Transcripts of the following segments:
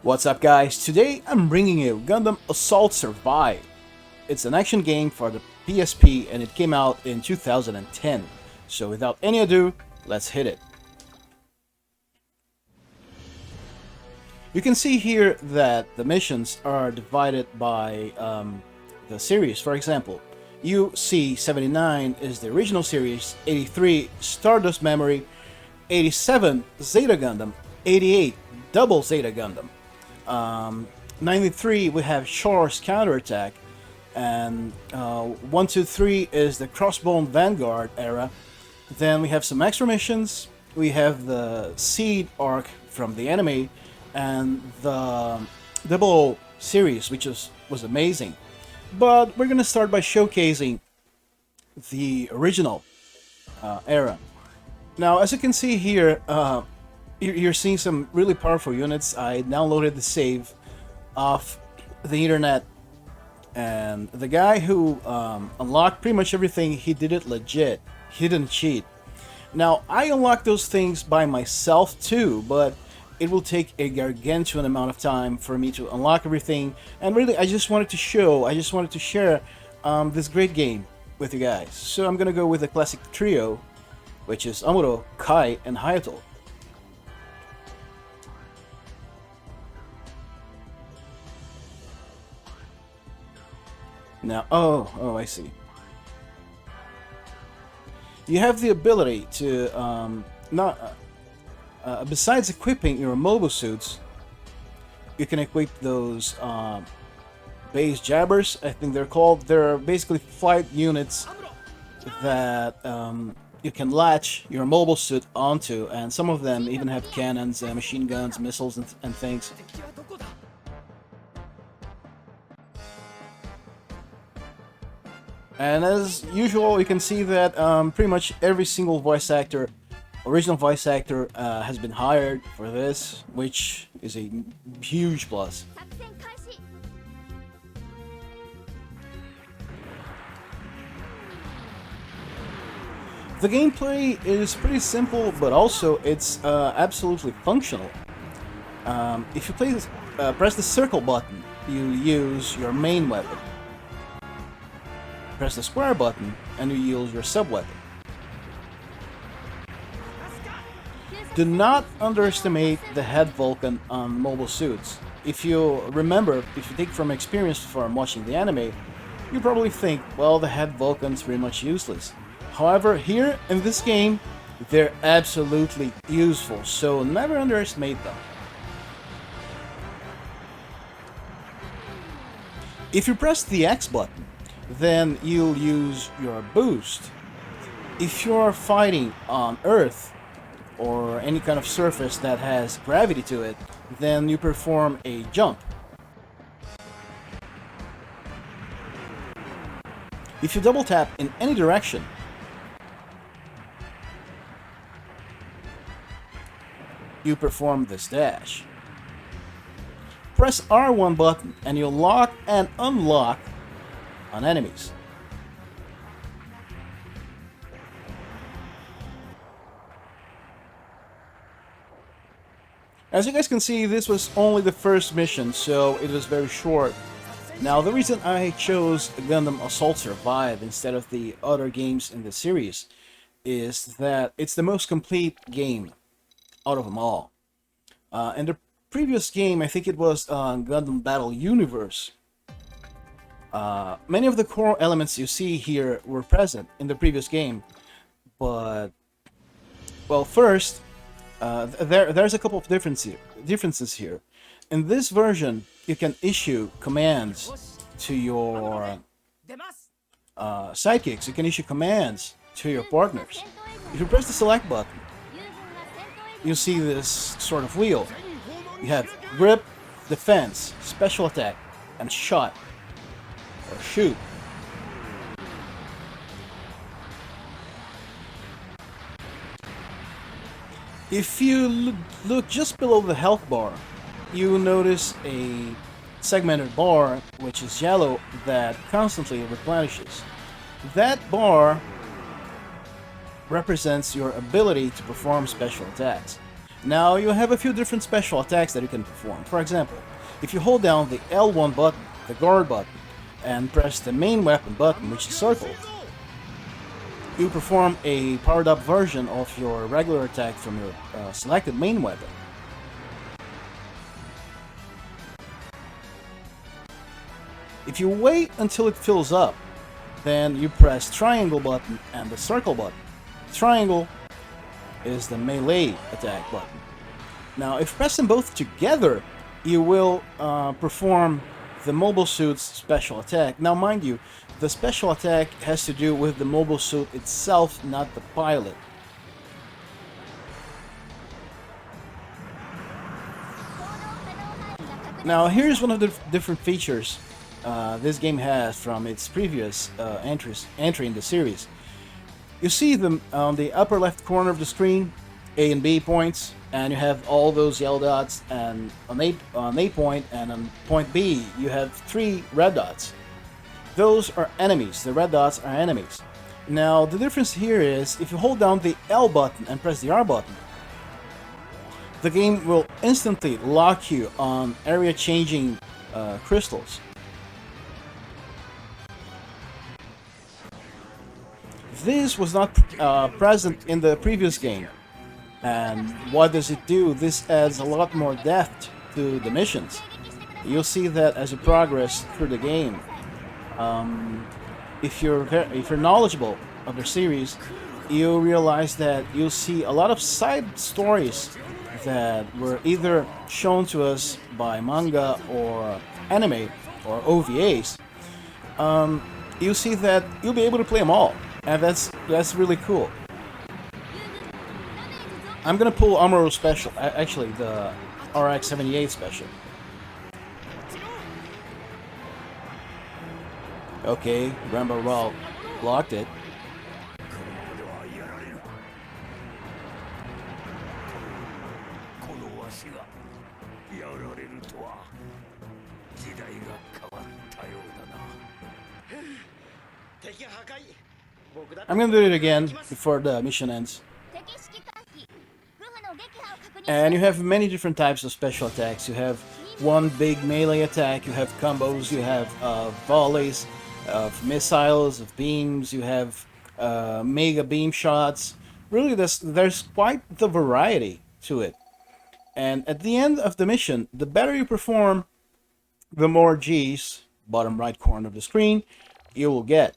What's up guys, today I'm bringing you Gundam Assault Survive. It's an action game for the PSP and it came out in 2010. So without any ado, let's hit it. You can see here that the missions are divided by the series. For example, UC-79 is the original series, 83 Stardust Memory, 87 Zeta Gundam, 88 Double Zeta Gundam. 93 we have Char's Counterattack, and 123 is the Crossbone Vanguard era. Then we have some extra missions. We have the Seed arc from the anime and the Double series, which was amazing. But we're gonna start by showcasing the original era. Now, as you can see here, you're seeing some really powerful units. I downloaded the save off the internet, and the guy who unlocked pretty much everything, he did it legit. He didn't cheat. Now, I unlocked those things by myself too, but it will take a gargantuan amount of time for me to unlock everything. And really, I just wanted to share this great game with you guys. So I'm gonna go with the classic trio, which is Amuro, Kai, and Hayato. Now, oh, I see. You have the ability to, besides equipping your mobile suits, you can equip those base jabbers, I think they're called. They're basically flight units that you can latch your mobile suit onto, and some of them even have cannons, machine guns, missiles, and things. And as usual, you can see that pretty much every single original voice actor has been hired for this, which is a huge plus. The gameplay is pretty simple, but also it's absolutely functional. If you press the circle button, you use your main weapon. Press the square button and you use your sub-weapon. Do not underestimate the head Vulcan on mobile suits. If you take from experience from watching the anime, you probably think, well, the head Vulcan's pretty much useless. However, here in this game, they're absolutely useful, so never underestimate them. If you press the X button, then you'll use your boost. If you're fighting on Earth or any kind of surface that has gravity to it, then you perform a jump. If you double tap in any direction, you perform this dash. Press R1 button and you'll lock and unlock on enemies. As you guys can see, this was only the first mission, so it was very short. Now, the reason I chose Gundam Assault Survive instead of the other games in the series is that it's the most complete game out of them all. In the previous game, I think it was Gundam Battle Universe, many of the core elements you see here were present in the previous game, but, well, first, there's a couple of differences here. In this version, you can issue commands to your sidekicks. You can issue commands to your partners. If you press the select button, you see this sort of wheel. You have grip, defense, special attack, and shot. Or shoot. If you look just below the health bar, you notice a segmented bar, which is yellow, that constantly replenishes. That bar represents your ability to perform special attacks. Now you have a few different special attacks that you can perform. For example, if you hold down the L1 button, the guard button, and press the main weapon button, which is circled, you perform a powered up version of your regular attack from your selected main weapon. If you wait until it fills up, then you press triangle button and the circle button. Triangle is the melee attack button. Now, if you press them both together, you will perform the mobile suit's special attack. Now, mind you, the special attack has to do with the mobile suit itself, not the pilot. Now, here's one of the different features this game has from its previous entry in the series. You see them on the upper left corner of the screen, A and B points, and you have all those yellow dots, and on A point and on point B you have 3 red dots. Those are enemies. The red dots are enemies. Now the difference here is if you hold down the L button and press the R button, the game will instantly lock you on area changing crystals. This was not present in the previous game. And what does it do? This adds a lot more depth to the missions. You'll see that as you progress through the game. If you're knowledgeable of the series, you'll realize that you'll see a lot of side stories that were either shown to us by manga or anime or OVAs. You'll see that you'll be able to play them all. And that's really cool. I'm gonna pull Amuro Special, actually the RX-78 Special. Okay, Rambo Raw blocked it. I'm gonna do it again before the mission ends. And you have many different types of special attacks. You have one big melee attack, you have combos, you have volleys of missiles, of beams, you have mega beam shots. Really, there's quite the variety to it. And at the end of the mission, the better you perform, the more G's, bottom right corner of the screen, you will get.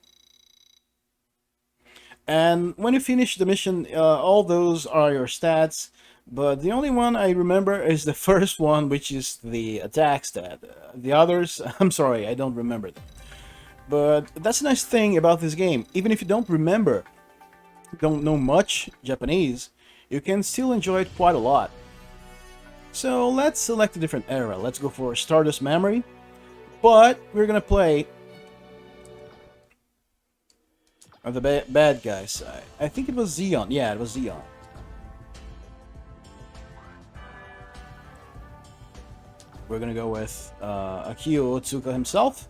And when you finish the mission, all those are your stats, but the only one I remember is the first one, which is the attack stat. The others, I'm sorry, I don't remember them. But that's a nice thing about this game. Even if you don't know much Japanese, you can still enjoy it quite a lot. So let's select a different era. Let's go for Stardust Memory, but we're gonna play on the bad guy side. I think it was Zeon. Yeah, it was Zeon. We're gonna go with Akio Otsuka himself.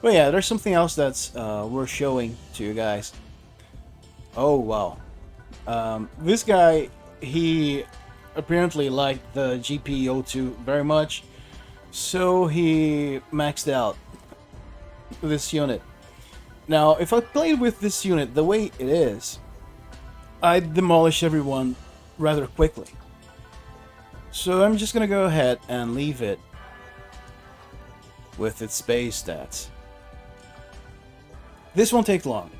But yeah, there's something else that's worth showing to you guys. Oh wow. This guy, he apparently liked the GP02 very much, so he maxed out this unit. Now, if I played with this unit the way it is, I'd demolish everyone rather quickly. So I'm just gonna go ahead and leave it with its base stats. This won't take long.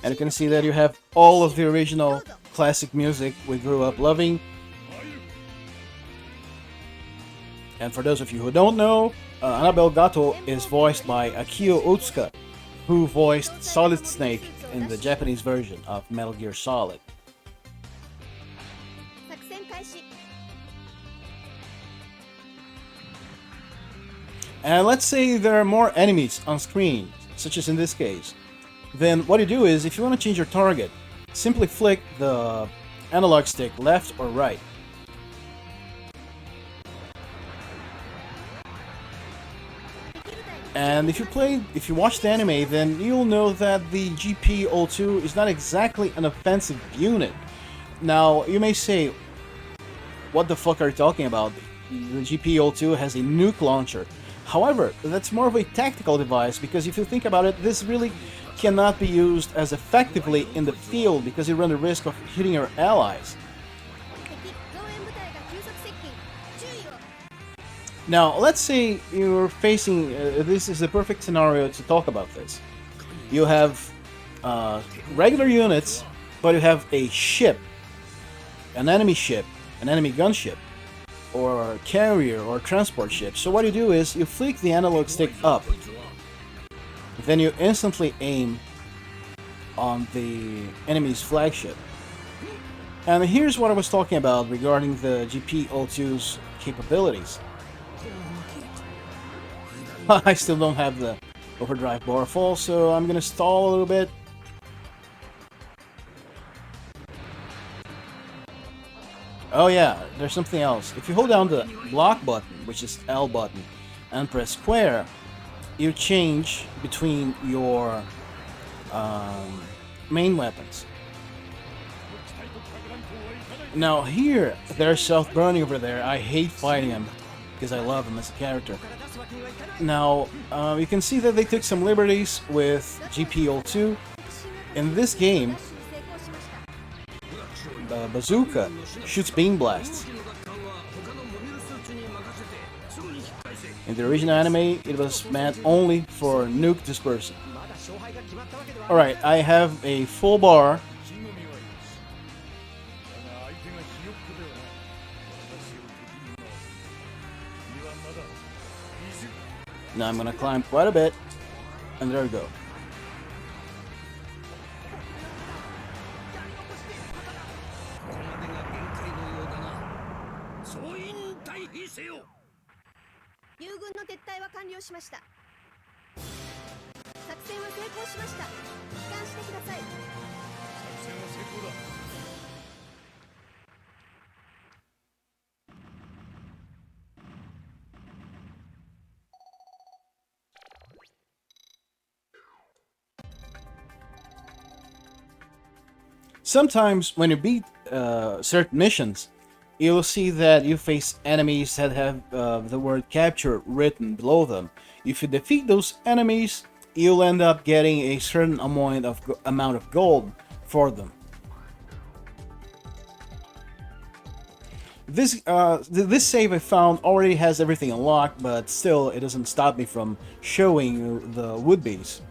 And you can see that you have all of the original classic music we grew up loving. And for those of you who don't know, Annabelle Gato is voiced by Akio Otsuka, who voiced Solid Snake in the Japanese version of Metal Gear Solid. And let's say there are more enemies on screen, such as in this case. Then what you do is, if you want to change your target, simply flick the analog stick left or right. And if you watch the anime, then you'll know that the GP-02 is not exactly an offensive unit. Now, you may say, what the fuck are you talking about? The GP-02 has a nuke launcher. However, that's more of a tactical device, because if you think about it, this really cannot be used as effectively in the field because you run the risk of hitting your allies. Now, let's say you're facing... this is the perfect scenario to talk about this. You have regular units, but you have a ship, an enemy gunship, or a carrier or transport ship. So what you do is you flick the analog stick up, then you instantly aim on the enemy's flagship. And here's what I was talking about regarding the GP-02's capabilities. I still don't have the overdrive bar full, so I'm gonna stall a little bit. Oh yeah, there's something else. If you hold down the block button, which is L button, and press square, you change between your main weapons. Now here, there's self-burning over there. I hate fighting him because I love him as a character. Now, you can see that they took some liberties with GP-02. In this game, the bazooka shoots beam blasts. In the original anime, it was meant only for nuke dispersal. Alright, I have a full bar. Now I'm gonna climb quite a bit, and there we go. Sometimes when you beat certain missions, you'll see that you face enemies that have the word capture written below them. If you defeat those enemies, you'll end up getting a certain amount of gold for them. This save I found already has everything unlocked, but still it doesn't stop me from showing you the would-bes.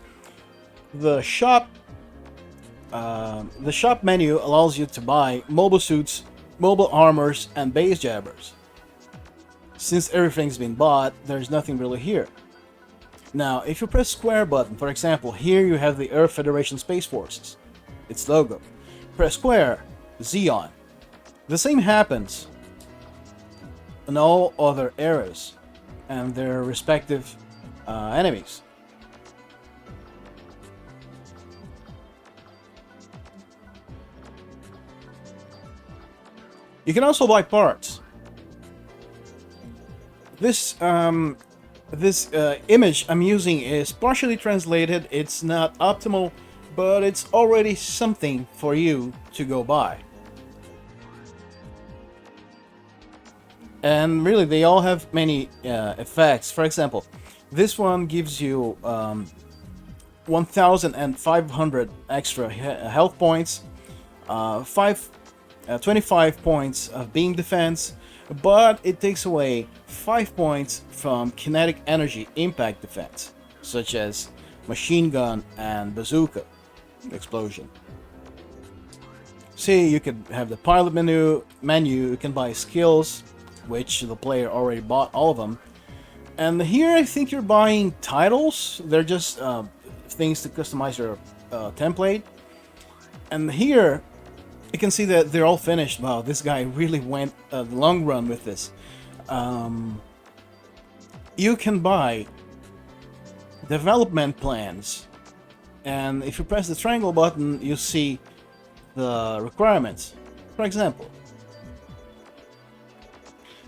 The shop menu allows you to buy mobile suits, mobile armors, and base jabbers. Since everything's been bought, there's nothing really here. Now, if you press square button, for example, here you have the Earth Federation Space Forces, its logo. Press square, Xeon. The same happens in all other eras and their respective enemies. You can also buy parts. This image I'm using is partially translated. It's not optimal, but it's already something for you to go buy. And really, they all have many effects. For example, this one gives you 1,500 extra health points, 25 points of beam defense, but it takes away 5 points from kinetic energy impact defense, such as machine gun and bazooka explosion. See, you could have the pilot menu, you can buy skills, which the player already bought all of them. And here I think you're buying titles. They're just things to customize your template. And here you can see that they're all finished. Wow, this guy really went the long run with this. You can buy development plans, and if you press the triangle button, you see the requirements. For example,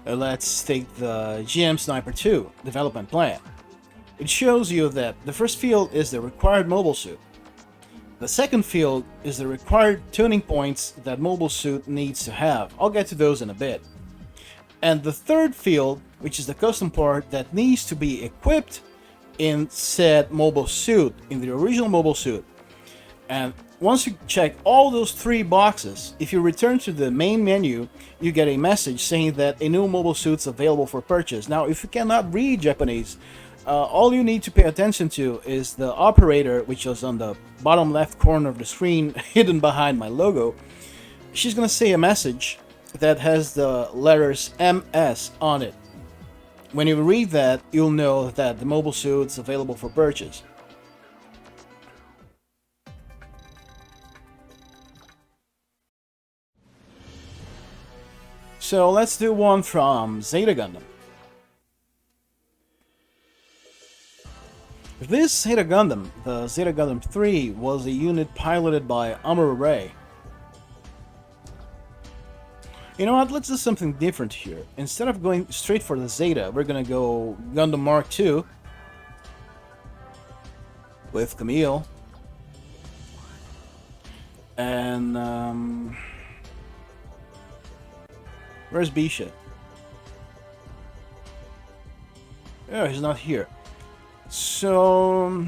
let's take the GM Sniper 2 development plan. It shows you that the first field is the required mobile suit. The second field is the required tuning points that mobile suit needs to have. I'll get to those in a bit. And the third field, which is the custom part that needs to be equipped in said mobile suit, in the original mobile suit. And once you check all those three boxes, if you return to the main menu, you get a message saying that a new mobile suit is available for purchase. Now, if you cannot read Japanese, all you need to pay attention to is the operator, which is on the bottom left corner of the screen, hidden behind my logo. She's gonna say a message that has the letters MS on it. When you read that, you'll know that the mobile suit is available for purchase. So let's do one from Zeta Gundam. This Zeta Gundam, the Zeta Gundam 3, was a unit piloted by Amuro Ray. You know what, let's do something different here. Instead of going straight for the Zeta, we're gonna go Gundam Mark II with Camille. And, where's Bisha? Oh, he's not here. So,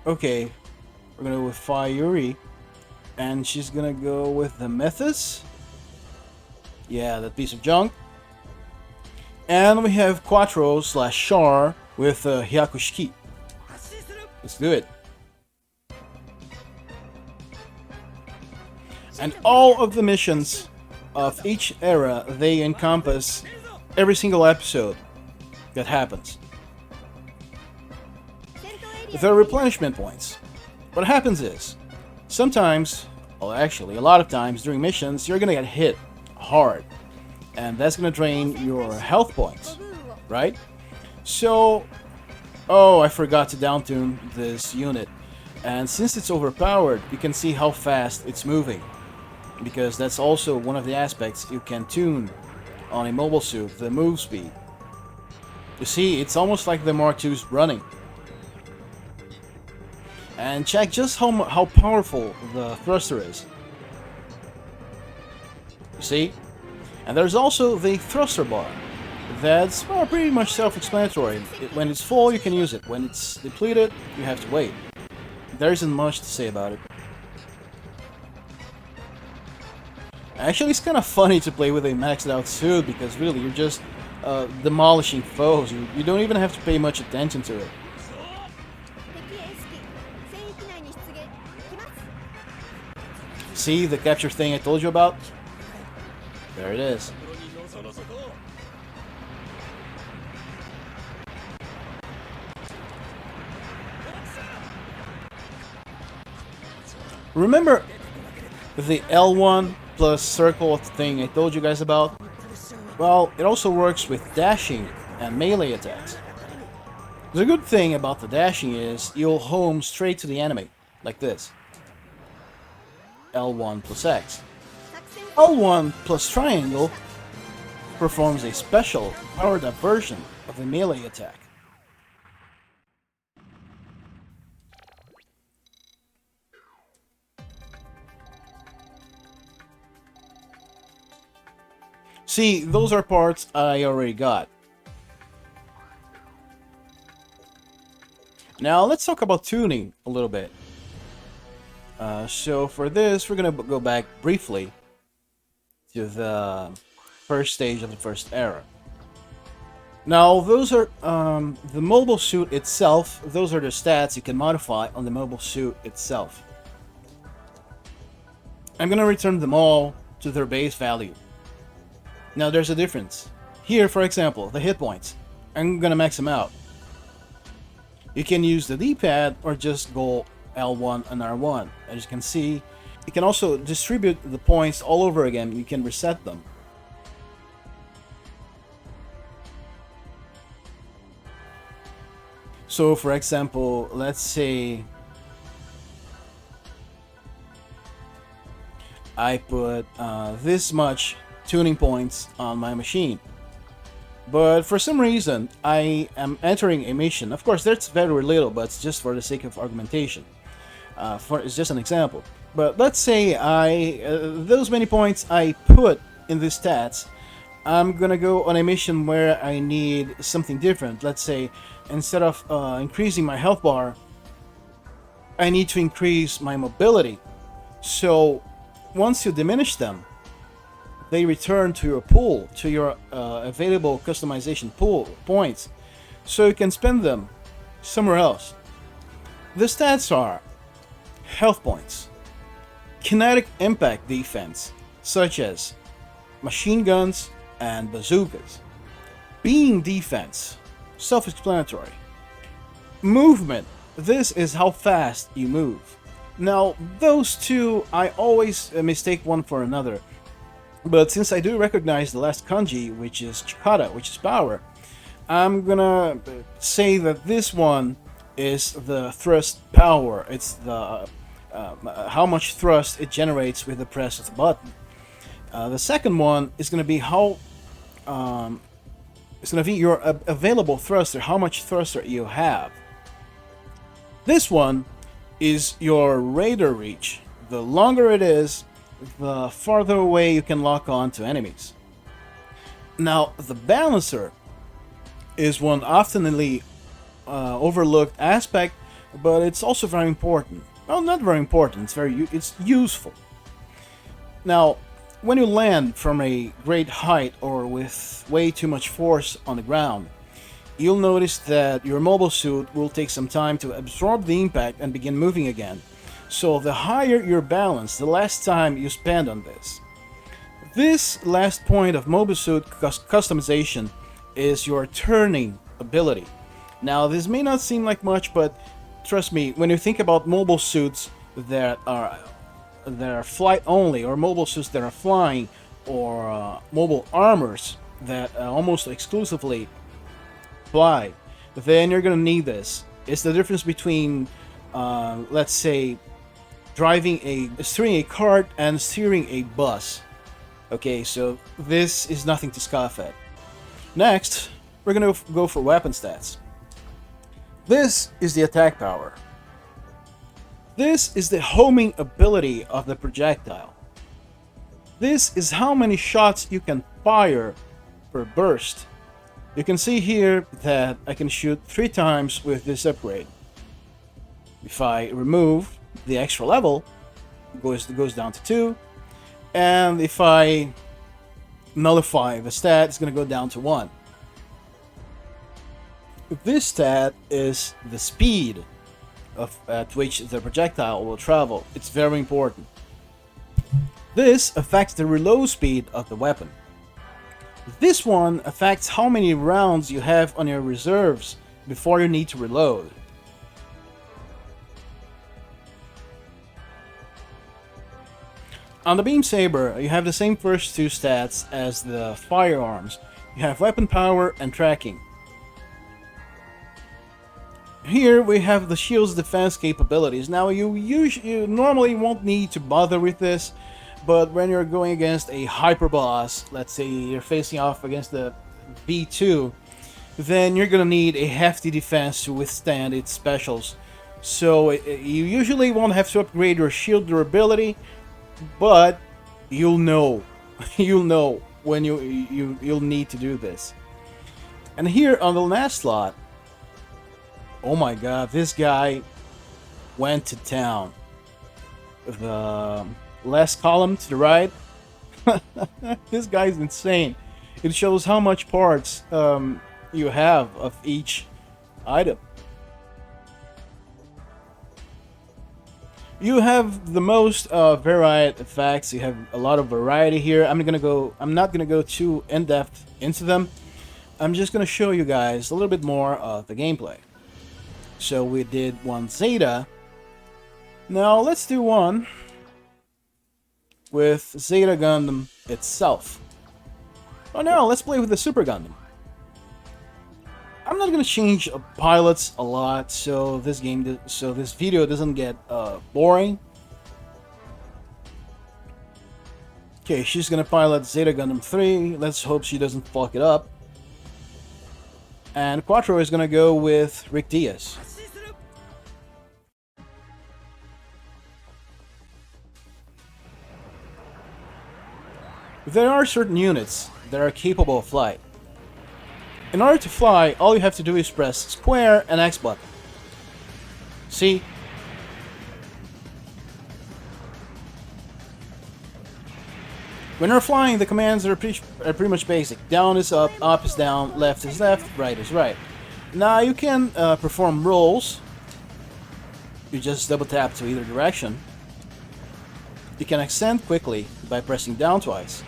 okay, we're gonna go with Fayuri, and she's gonna go with the Methus. Yeah, that piece of junk. And we have Quattro / Char with Hyakushiki. Let's do it. And all of the missions of each era, they encompass every single episode that happens. There are replenishment points. What happens is, sometimes, well actually a lot of times during missions, you're gonna get hit hard. And that's gonna drain your health points, right? So, oh, I forgot to downtune this unit. And since it's overpowered, you can see how fast it's moving. Because that's also one of the aspects you can tune on a mobile suit, the move speed. You see, it's almost like the Mark II's running. And check just how powerful the thruster is. You see? And there's also the thruster bar. That's, well, pretty much self-explanatory. When it's full, you can use it. When it's depleted, you have to wait. There isn't much to say about it. Actually, it's kind of funny to play with a maxed out suit because really you're just demolishing foes. You don't even have to pay much attention to it. See the capture thing I told you about? There it is. Remember the L1 plus circle thing I told you guys about? Well, it also works with dashing and melee attacks. The good thing about the dashing is you'll home straight to the enemy, like this. L1 plus X. L1 plus triangle performs a special powered up version of a melee attack. See, those are parts I already got. Now let's talk about tuning a little bit. So for this, we're gonna go back briefly to the first stage of the first era. Now those are the mobile suit itself. Those are the stats you can modify on the mobile suit itself. I'm gonna return them all to their base value. Now there's a difference. Here, for example, the hit points. I'm gonna max them out. You can use the D-pad or just go L1 and R1. As you can see, you can also distribute the points all over again. You can reset them. So for example, let's say I put this much tuning points on my machine. But for some reason, I am entering a mission. Of course, that's very little, but it's just for the sake of argumentation. It's just an example. But let's say those many points I put in the stats, I'm gonna go on a mission where I need something different. Let's say instead of increasing my health bar, I need to increase my mobility. So once you diminish them, they return to your pool, to your available customization pool points, so you can spend them somewhere else. The stats are health points, kinetic impact defense, such as machine guns and bazookas, beam defense, self-explanatory, movement, this is how fast you move. Now, those two, I always mistake one for another. But since I do recognize the last kanji, which is chikara, which is power, I'm gonna say that this one is the thrust power. It's the how much thrust it generates with the press of the button. The second one is gonna be how it's gonna be your available thruster, how much thruster you have. This one is your radar reach. The longer it is, the farther away you can lock on to enemies. Now, the balancer is one oftenly overlooked aspect, but it's also very important. Well, not very important. It's useful. Now, when you land from a great height or with way too much force on the ground, you'll notice that your mobile suit will take some time to absorb the impact and begin moving again. So the higher your balance, the less time you spend on this. This last point of mobile suit customization is your turning ability. Now, this may not seem like much, but trust me, when you think about mobile suits that are flight only, or mobile suits that are flying, or mobile armors that almost exclusively fly, then you're gonna need this. It's the difference between, let's say, steering a cart and steering a bus. Okay, so this is nothing to scoff at. Next, we're gonna go for weapon stats. This is the attack power. This is the homing ability of the projectile. This is how many shots you can fire per burst. You can see here that I can shoot 3 times with this upgrade. If I remove the extra level, it goes down to 2, and if I nullify the stat, it's going to go down to 1. This stat is the speed at which the projectile will travel. It's very important. This affects the reload speed of the weapon. This one affects how many rounds you have on your reserves before you need to reload. On the Beam Saber, you have the same first 2 stats as the firearms. You have weapon power and tracking. Here we have the shield's defense capabilities. Now you normally won't need to bother with this, but when you're going against a hyper boss, let's say you're facing off against the B2, then you're gonna need a hefty defense to withstand its specials. So you usually won't have to upgrade your shield durability, but you'll know when you'll need to do this. And here on the last slot, oh my god, this guy went to town. The last column to the right, this guy's insane. It shows how much parts you have of each item. You have the most varied effects. You have a lot of variety here. I'm not gonna go too in-depth into them. I'm just gonna show you guys a little bit more of the gameplay. So we did one Zeta. Now let's do one with Zeta Gundam itself. Oh no, let's play with the Super Gundam. I'm not gonna change pilots a lot, so this video doesn't get boring. Okay, she's gonna pilot Zeta Gundam 3. Let's hope she doesn't fuck it up. And Quattro is gonna go with Rick Diaz. There are certain units that are capable of flight. In order to fly, all you have to do is press square and X button. See? When you're flying, the commands are pretty much basic. Down is up is down, left is left, right is right. Now you can perform rolls. You just double tap to either direction. You can ascend quickly by pressing down twice.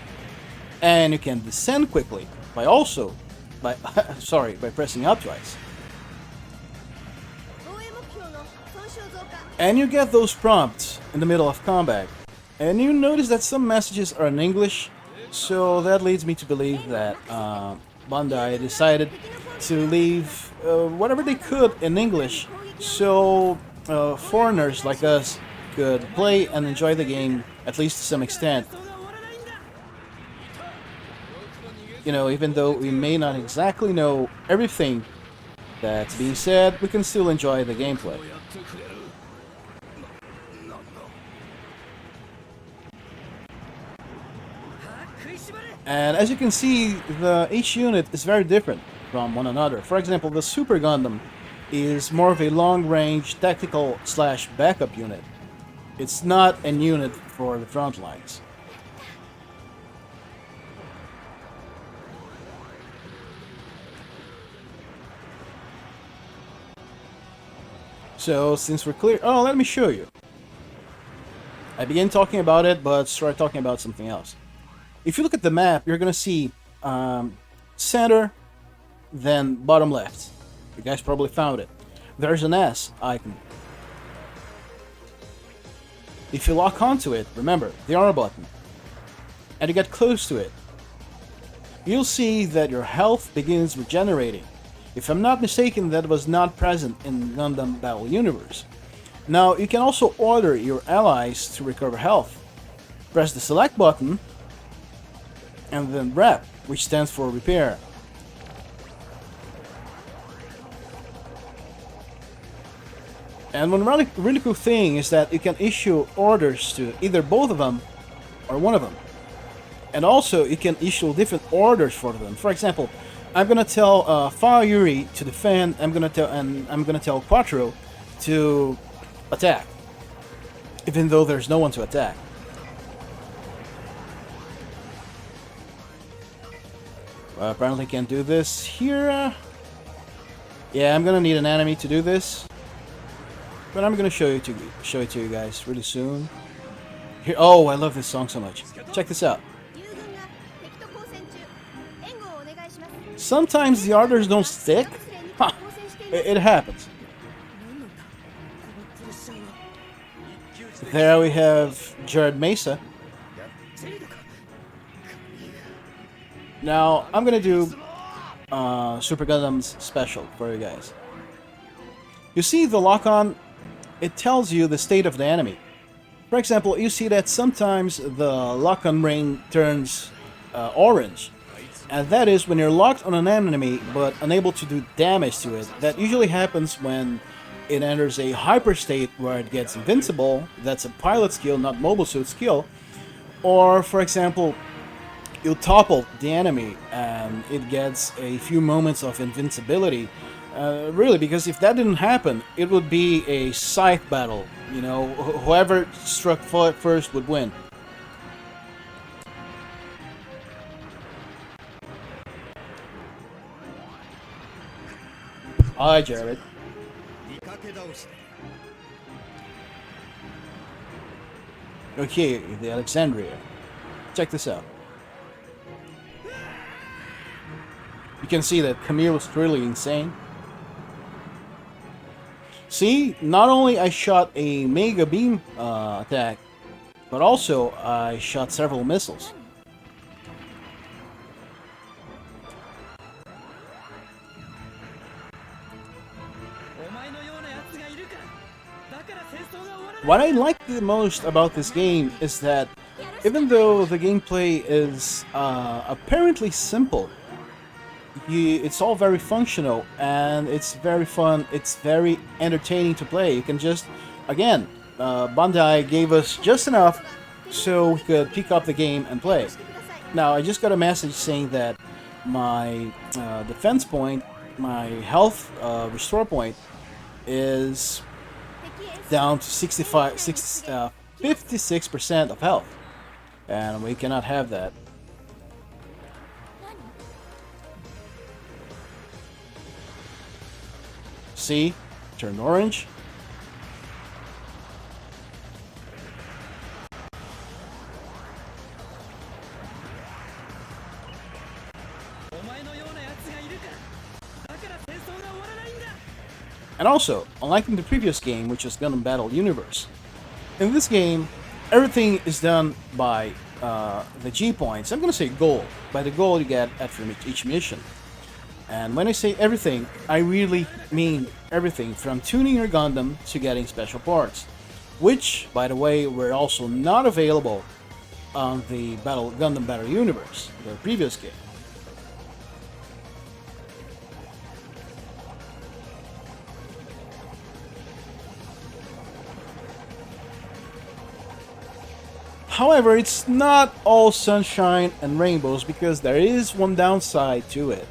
And you can descend quickly by by pressing up twice. And you get those prompts in the middle of combat. And you notice that some messages are in English, so that leads me to believe that Bandai decided to leave whatever they could in English, so foreigners like us could play and enjoy the game, at least to some extent. You know, even though we may not exactly know everything that's being said, we can still enjoy the gameplay. And as you can see, each unit is very different from one another. For example, the Super Gundam is more of a long-range tactical / backup unit. It's not a unit for the front lines. So, since we're clear... Oh, let me show you. I began talking about it, but started talking about something else. If you look at the map, you're going to see center, then bottom left. You guys probably found it. There's an S icon. If you lock onto it, remember, the R button, and you get close to it, you'll see that your health begins regenerating. If I'm not mistaken, that was not present in Gundam Battle Universe. Now, you can also order your allies to recover health. Press the select button, and then REP, which stands for repair. And one really cool thing is that you can issue orders to either both of them or one of them. And also you can issue different orders for them. For example, I'm gonna tell Fire Yuri to defend. I'm gonna tell Quattro to attack, even though there's no one to attack. Apparently can't do this here. Yeah, I'm gonna need an enemy to do this, but I'm gonna show it to you guys really soon. Here, oh, I love this song so much. Check this out. Sometimes the orders don't stick. Huh. It happens. There we have Jared Mesa. Now, I'm gonna do Super Gundam's special for you guys. You see the lock-on? It tells you the state of the enemy. For example, you see that sometimes the lock-on ring turns orange. And that is when you're locked on an enemy but unable to do damage to it. That usually happens when it enters a hyper state where it gets invincible. That's a pilot skill, not mobile suit skill. Or, for example, you topple the enemy and it gets a few moments of invincibility. Really, because if that didn't happen, it would be a scythe battle. You know, whoever struck first would win. Hi, Jared. Okay, the Alexandria. Check this out. You can see that Camille was truly insane. See, not only I shot a Mega Beam attack, but also I shot several missiles. What I like the most about this game is that even though the gameplay is apparently simple, it's all very functional, and it's very fun. It's very entertaining to play. You can just, again, Bandai gave us just enough so we could pick up the game and play. Now, I just got a message saying that my defense point, my health restore point, is down to 56% of health, and we cannot have that. See? Turn orange. And also, unlike in the previous game, which was Gundam Battle Universe, in this game, everything is done by the G points. I'm gonna say gold, by the gold you get after each mission. And when I say everything, I really mean everything from tuning your Gundam to getting special parts, which, by the way, were also not available on the Gundam Battle Universe, the previous game. However, it's not all sunshine and rainbows, because there is one downside to it.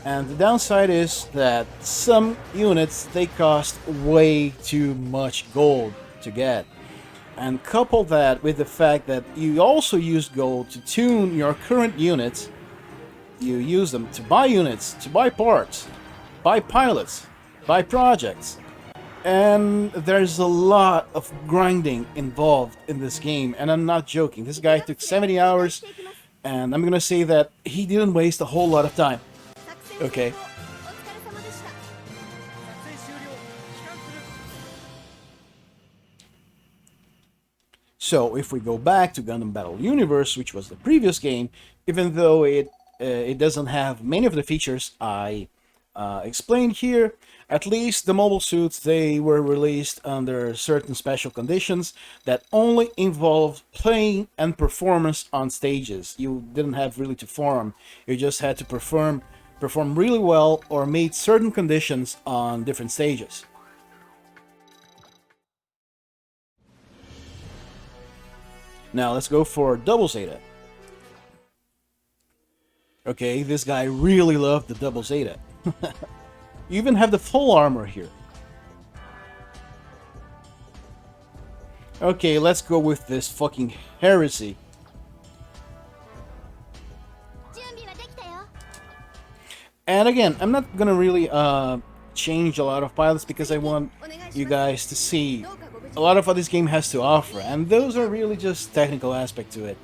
And the downside is that some units, they cost way too much gold to get. And couple that with the fact that you also use gold to tune your current units. You use them to buy units, to buy parts, buy pilots, buy projects. And there's a lot of grinding involved in this game, and I'm not joking. This guy took 70 hours, and I'm gonna say that he didn't waste a whole lot of time. Okay. So if we go back to Gundam Battle Universe, which was the previous game, even though it doesn't have many of the features I explained here, at least the mobile suits, they were released under certain special conditions that only involved playing and performance on stages. You didn't have really to farm, you just had to perform really well or meet certain conditions on different stages. Now let's go for Double Zeta. Okay, this guy really loved the Double Zeta. You even have the full armor here. Okay, let's go with this fucking heresy. And again, I'm not gonna really change a lot of pilots because I want you guys to see a lot of what this game has to offer, and those are really just technical aspects to it.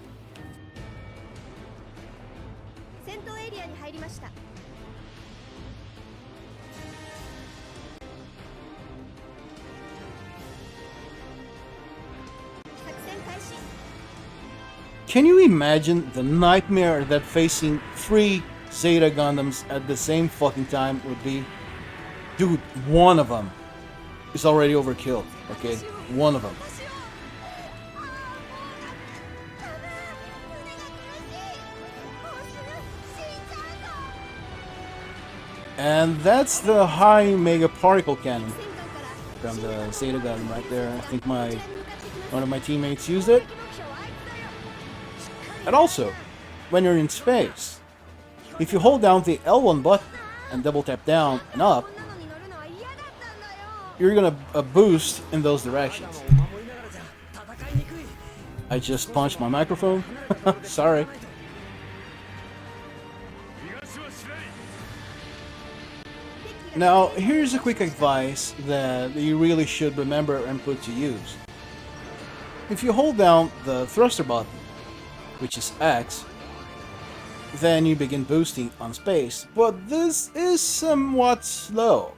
Can you imagine the nightmare that facing 3 Zeta Gundams at the same fucking time would be? Dude, one of them is already overkill, okay? One of them. And that's the high mega particle cannon from the Zeta Gundam right there. I think one of my teammates used it. And also, when you're in space, if you hold down the L1 button and double tap down and up, you're gonna boost in those directions. I just punched my microphone. Sorry. Now, here's a quick advice that you really should remember and put to use. If you hold down the thruster button, which is X, then you begin boosting on space, but this is somewhat slow.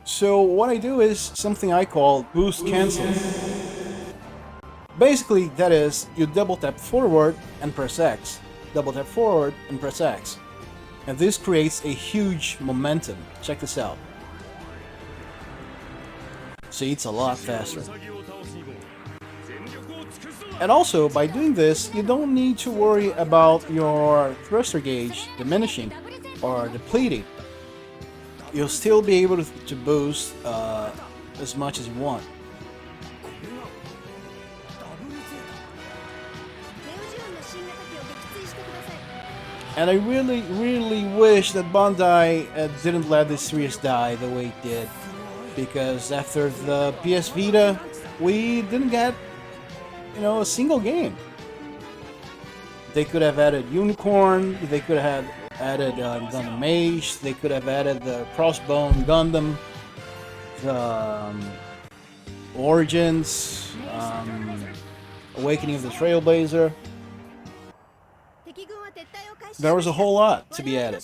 So what I do is something I call boost cancel. Basically, that is, you double tap forward and press X, double tap forward and press X. And this creates a huge momentum. Check this out. See, it's a lot faster. And also, by doing this, you don't need to worry about your thruster gauge diminishing are depleted, you'll still be able to boost as much as you want. And I really wish that Bandai didn't let this series die the way it did, because after the PS Vita, we didn't get, a single game. They could have added Unicorn, they could have added Gundam Age, they could have added the Crossbone Gundam, the Origins, Awakening of the Trailblazer. There was a whole lot to be added.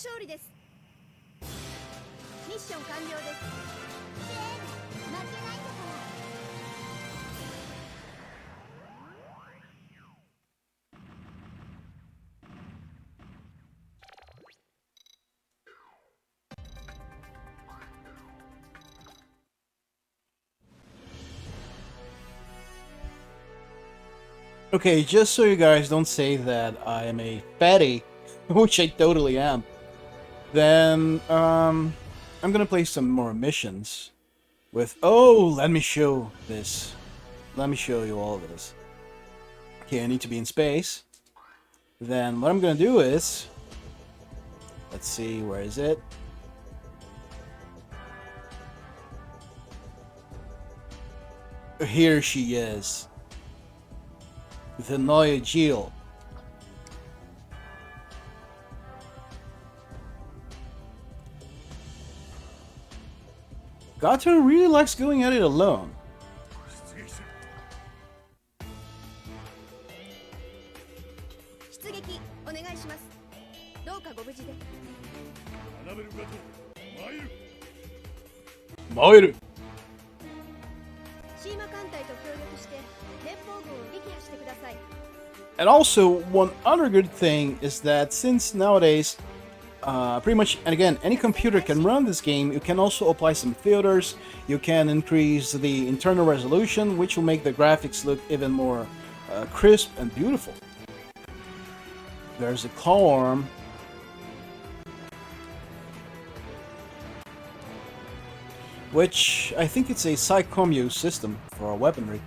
Okay, just so you guys don't say that I am a fatty, which I totally am, then I'm gonna play some more missions with... Oh, let me show this. Let me show you all this. Okay, I need to be in space. Then what I'm gonna do is... Let's see, where is it? Here she is. The Neue Jill. Gato really likes going at it alone. Moiru. And also, one other good thing is that since nowadays, pretty much, and again, any computer can run this game, you can also apply some filters, you can increase the internal resolution, which will make the graphics look even more crisp and beautiful. There's a claw arm. Which, I think it's a Psychommu system for weaponry.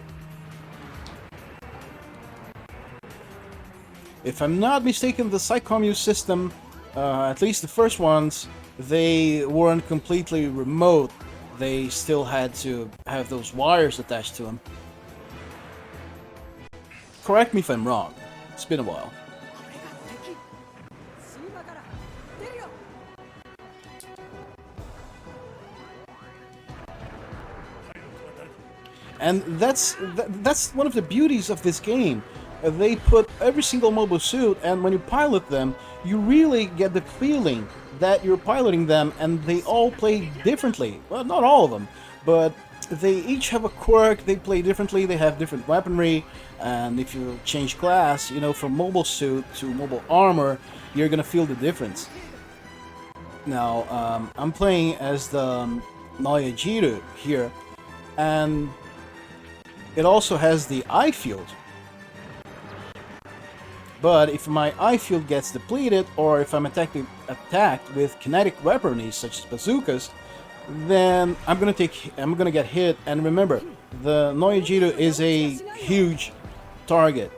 If I'm not mistaken, the Psychommu system, at least the first ones, they weren't completely remote. They still had to have those wires attached to them. Correct me if I'm wrong. It's been a while. And that's one of the beauties of this game. They put every single mobile suit, and when you pilot them, you really get the feeling that you're piloting them, and they all play differently. Well, not all of them, but they each have a quirk, they play differently, they have different weaponry, and if you change class, from mobile suit to mobile armor, you're gonna feel the difference. Now, I'm playing as the Neue Jill here, and it also has the eye field. But if my eye field gets depleted, or if I'm attacked with kinetic weaponry such as bazookas, then I'm gonna get hit. And remember, the Neue Jill is a huge target.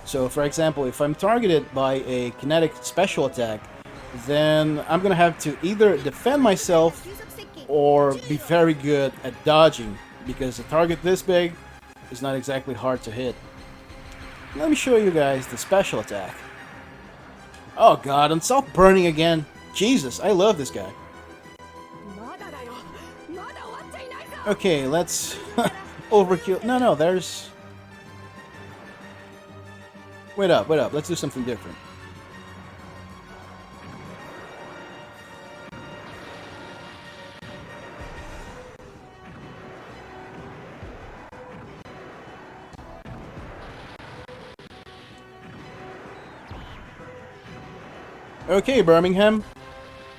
So, for example, if I'm targeted by a kinetic special attack, then I'm gonna have to either defend myself or be very good at dodging, because a target this big is not exactly hard to hit. Let me show you guys the special attack. Oh god, I'm self-burning again. Jesus, I love this guy. Okay, let's overkill. No, there's... Wait up, let's do something different. Okay, Birmingham.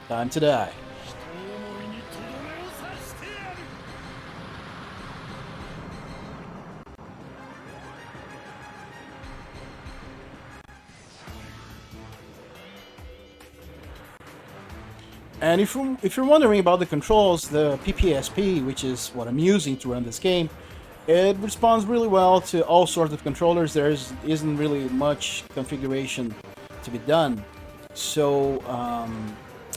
Time to die. And if you're wondering about the controls, the PPSP, which is what I'm using to run this game, it responds really well to all sorts of controllers. There isn't really much configuration to be done. So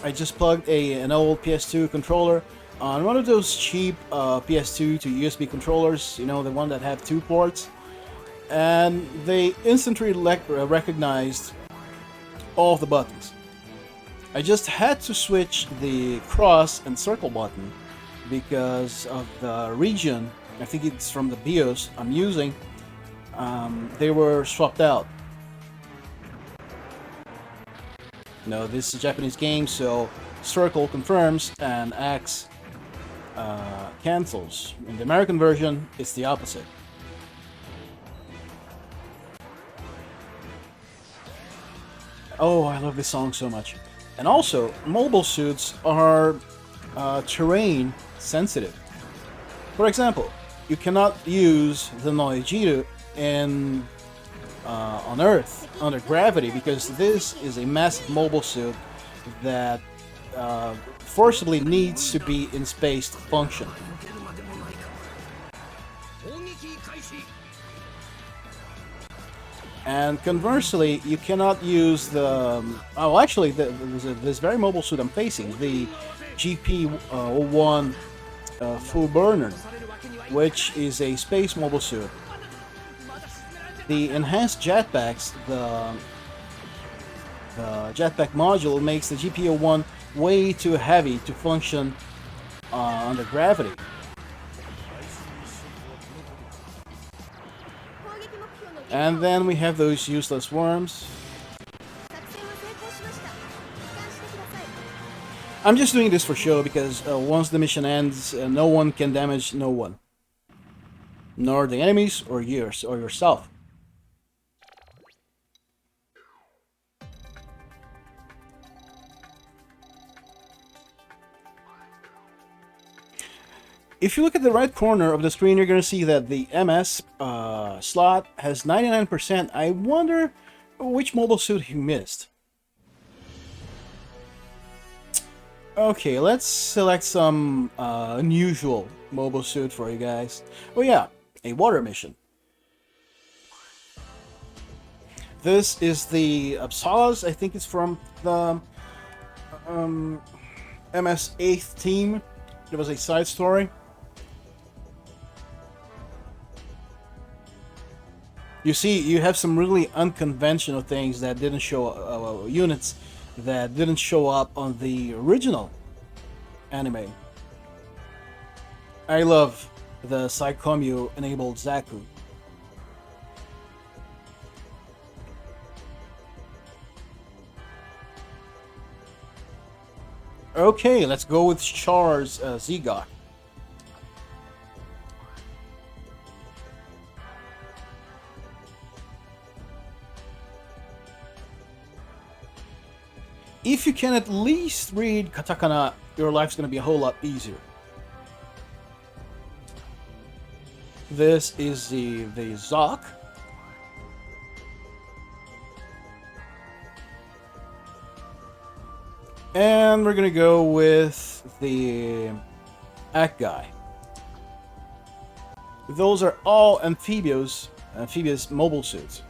I just plugged an old PS2 controller on one of those cheap PS2 to USB controllers, you know, the one that have 2 ports, and they instantly recognized all of the buttons. I just had to switch the cross and circle button because of the region. I think it's from the BIOS I'm using. They were swapped out. No, this is a Japanese game, so circle confirms and X cancels. In the American version, it's the opposite. Oh, I love this song so much. And also, mobile suits are terrain sensitive. For example, you cannot use the Noijiru on Earth under gravity because this is a massive mobile suit that forcibly needs to be in space to function. And conversely, you cannot use the... Oh, actually, this very mobile suit I'm facing, the GP-01 Full Burner, which is a space mobile suit. The enhanced jetpacks, the jetpack module makes the GP-01 way too heavy to function under gravity. And then we have those useless worms. I'm just doing this for show because once the mission ends, no one can damage no one. Nor the enemies or yourself. If you look at the right corner of the screen, you're going to see that the MS slot has 99%. I wonder which mobile suit he missed. Okay, let's select some unusual mobile suit for you guys. Oh yeah, a water mission. This is the Upsalas. I think it's from the MS 8th team. It was a side story. You see, you have some really unconventional things that didn't show units that didn't show up on the original anime. I love the Psychommu enabled Zaku. Okay, let's go with Char's Zigok. If you can at least read katakana, your life's gonna be a whole lot easier. This is the Zok. And we're gonna go with the Act Guy. Those are all amphibious mobile suits.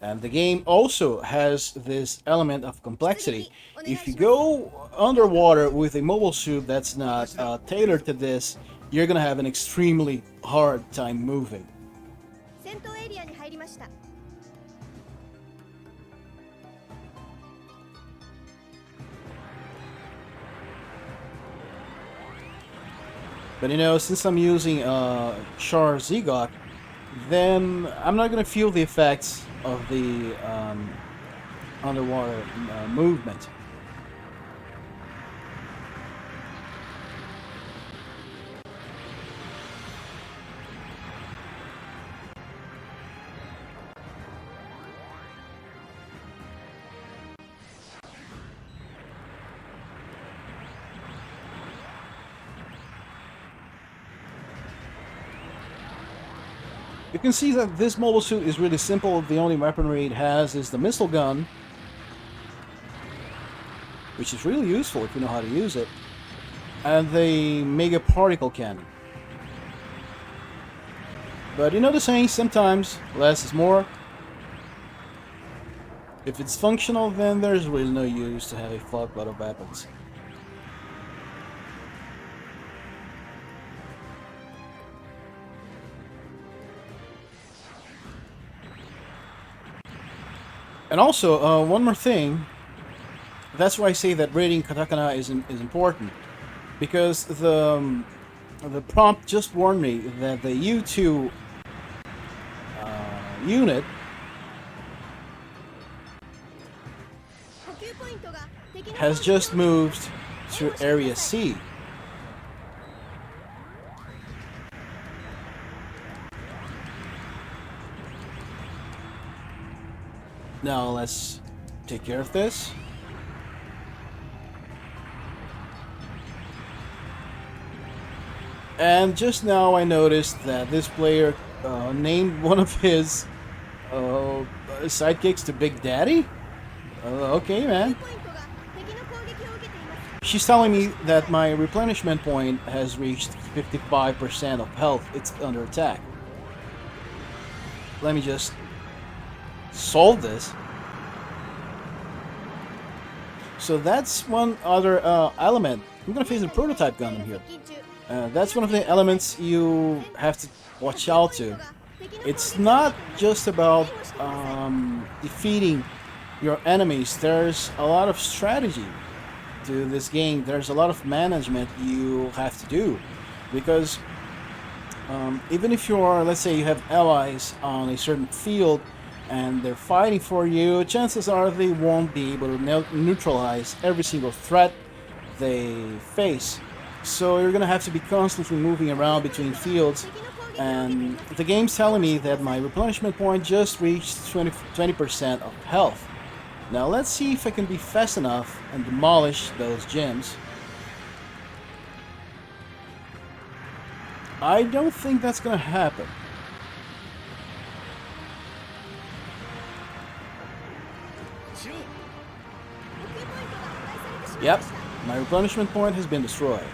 And the game also has this element of complexity. If you go underwater with a mobile suit that's not tailored to this, you're gonna have an extremely hard time moving. But you know, since I'm using Char Zigok, then I'm not gonna feel the effects of the underwater movement. You can see that this mobile suit is really simple. The only weaponry it has is the missile gun. which is really useful if you know how to use it, and the Mega Particle Cannon. But you know the saying, sometimes less is more. If it's functional, then there's really no use to have a fuckload of weapons. And also, one more thing. That's why I say that reading katakana is important, because the prompt just warned me that the U2 unit has just moved to Area C. Now let's take care of this. And just now I noticed that this player named one of his sidekicks to Big Daddy? Okay, man. She's telling me that my replenishment point has reached 55% of health. It's under attack. Let me just solve this. So that's one other element. I'm gonna face a prototype Gundam here. That's one of the elements you have to watch out to. It's not just about defeating your enemies. There's a lot of strategy to this game. There's a lot of management you have to do, because even if you are, let's say you have allies on a certain field and they're fighting for you, chances are they won't be able to neutralize every single threat they face. So you're gonna have to be constantly moving around between fields, and the game's telling me that my replenishment point just reached 20% of health. Now let's see if I can be fast enough and demolish those gems. I don't think that's gonna happen. Yep, my replenishment point has been destroyed.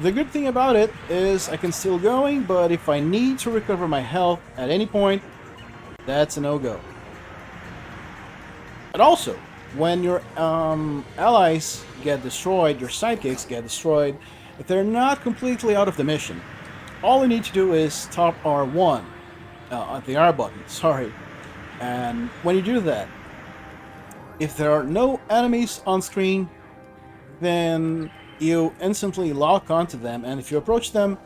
The good thing about it is I can still going, but if I need to recover my health at any point, that's a no-go. And also, when your allies get destroyed, your sidekicks get destroyed, if they're not completely out of the mission, all you need to do is tap R1, the R button, sorry. And when you do that, if there are no enemies on screen, then you instantly lock onto them, and if you approach them,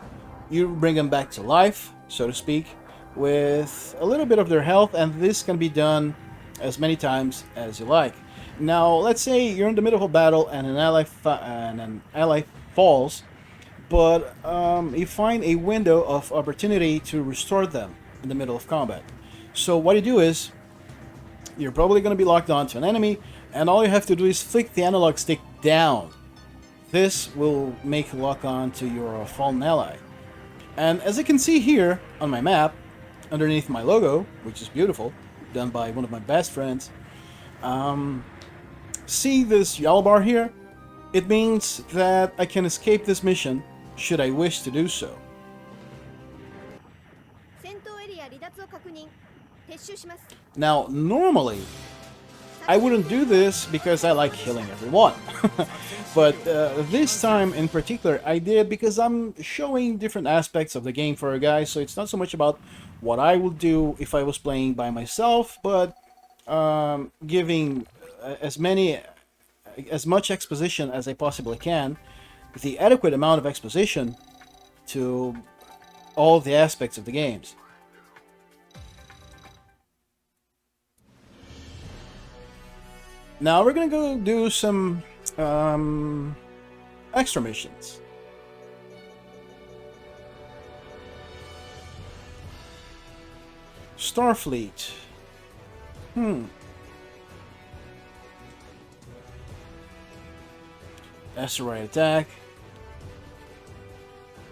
you bring them back to life, so to speak, with a little bit of their health, and this can be done as many times as you like. Now, let's say you're in the middle of a battle and an ally falls, but you find a window of opportunity to restore them in the middle of combat. So what you do is, you're probably going to be locked onto an enemy, and all you have to do is flick the analog stick down. This will make lock on to your fallen ally. And as you can see here on my map, underneath my logo, which is beautiful, done by one of my best friends, see this yellow bar here? It means that I can escape this mission should I wish to do so. Now, normally, I wouldn't do this because I like killing everyone. But this time in particular, I did because I'm showing different aspects of the game for you guys, so it's not so much about what I would do if I was playing by myself, but giving as much exposition as I possibly can, the adequate amount of exposition to all of the aspects of the games. Now we're gonna go do some extra missions. Starfleet. Asteroid attack.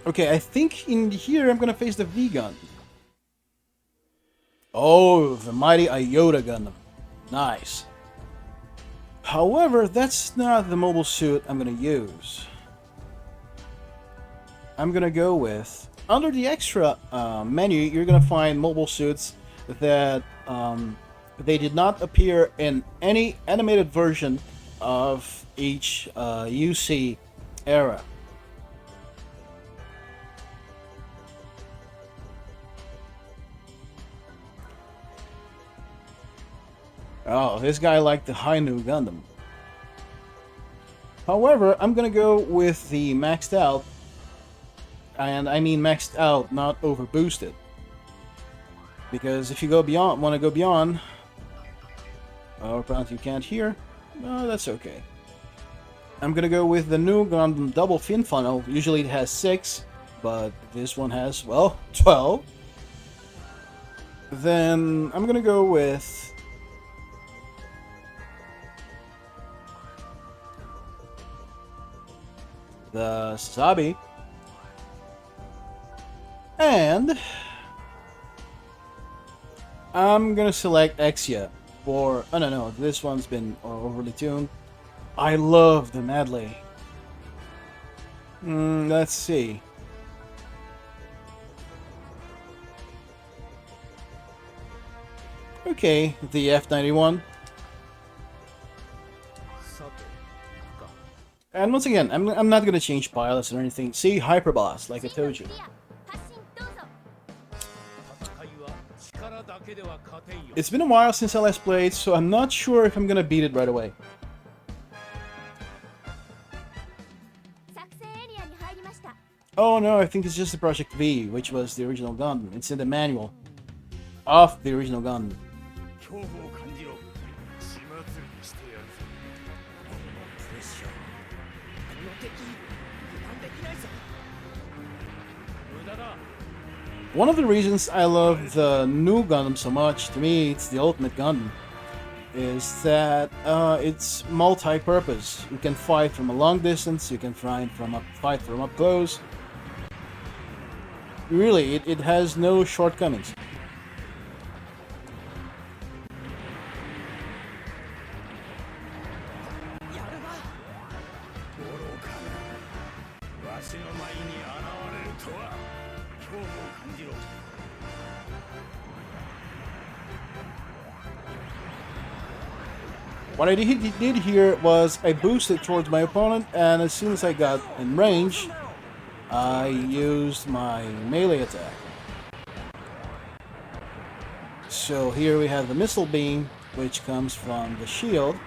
Okay, I think in here I'm gonna face the V-Gun. Oh, the mighty Iota Gundam. Nice. However, that's not the mobile suit I'm going to use. I'm going to go with... Under the extra menu, you're going to find mobile suits that they did not appear in any animated version of each UC era. Oh, this guy liked the Nuke Gundam. However, I'm gonna go with the maxed out, and I mean maxed out, not over boosted. Because if you go beyond, want to go beyond, oh, apparently you can't hear. No, that's okay. I'm gonna go with the Nuke Gundam double fin funnel. Usually it has 6, but this one has, well, 12. Then I'm gonna go with the Sabi, and I'm gonna select Exia for... oh no, this one's been overly tuned. I love the medley. Let's see. Okay, the F91. And once again, I'm not gonna change pilots or anything. See, Hyperboss, like I told you. It's been a while since I last played, so I'm not sure if I'm gonna beat it right away. Oh no, I think it's just the Project V, which was the original Gundam. It's in the manual of the original Gundam. One of the reasons I love the new Gundam so much, to me it's the ultimate Gundam, is that it's multi-purpose. You can fight from a long distance, you can fight from up close. Really, it has no shortcomings. What I did here was I boosted towards my opponent, and as soon as I got in range, I used my melee attack. So here we have the missile beam, which comes from the shield,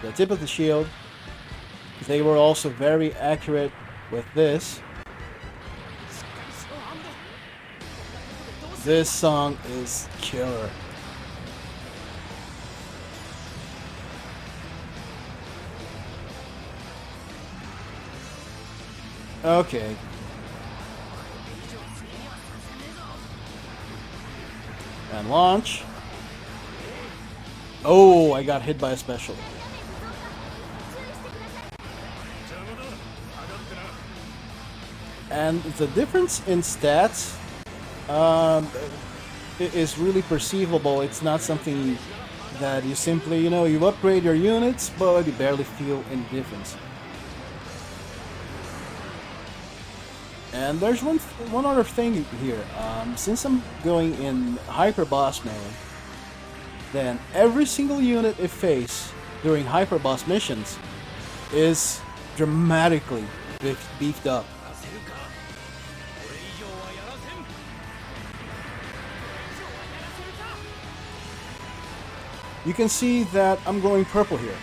the tip of the shield. They were also very accurate with this. This song is killer. Okay. And launch. Oh, I got hit by a special. And the difference in stats is really perceivable. It's not something that you simply, you upgrade your units, but you barely feel any difference. And there's one other thing here. Since I'm going in Hyper Boss mode, then every single unit I face during Hyper Boss missions is dramatically beefed up. You can see that I'm going purple here.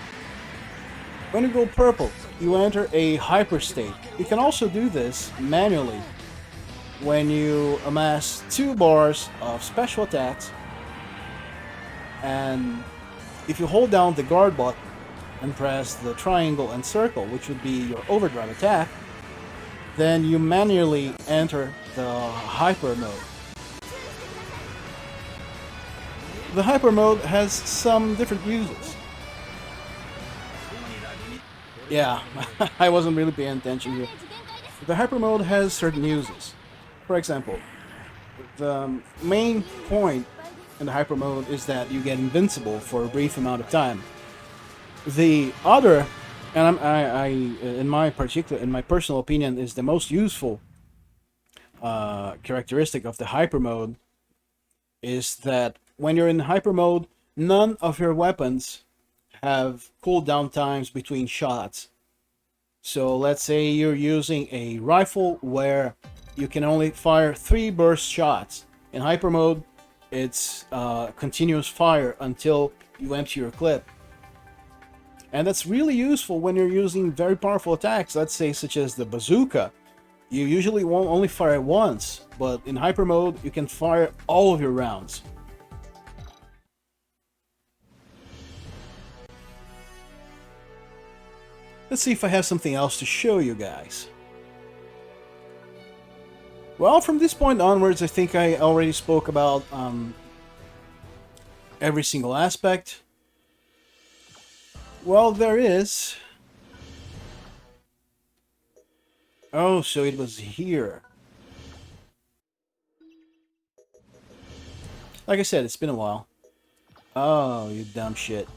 When you go purple, you enter a hyper state. You can also do this manually when you amass 2 bars of special attacks, and if you hold down the guard button and press the triangle and circle, which would be your overdrive attack, then you manually enter the hyper mode. The hyper mode has some different uses. Yeah, I wasn't really paying attention here. The hyper mode has certain uses. For example, the main point in the hyper mode is that you get invincible for a brief amount of time. The other, and in my personal opinion, is the most useful characteristic of the hyper mode, is that when you're in hyper mode, none of your weapons have cooldown times between shots. So let's say you're using a rifle where you can only fire 3 burst shots. In hyper mode, it's continuous fire until you empty your clip. And that's really useful when you're using very powerful attacks, let's say such as the bazooka. You usually won't only fire once, but in hyper mode you can fire all of your rounds. Let's see if I have something else to show you guys. Well, from this point onwards, I think I already spoke about every single aspect. Well, there is... Oh, so it was here. Like I said, it's been a while. Oh, you dumb shit.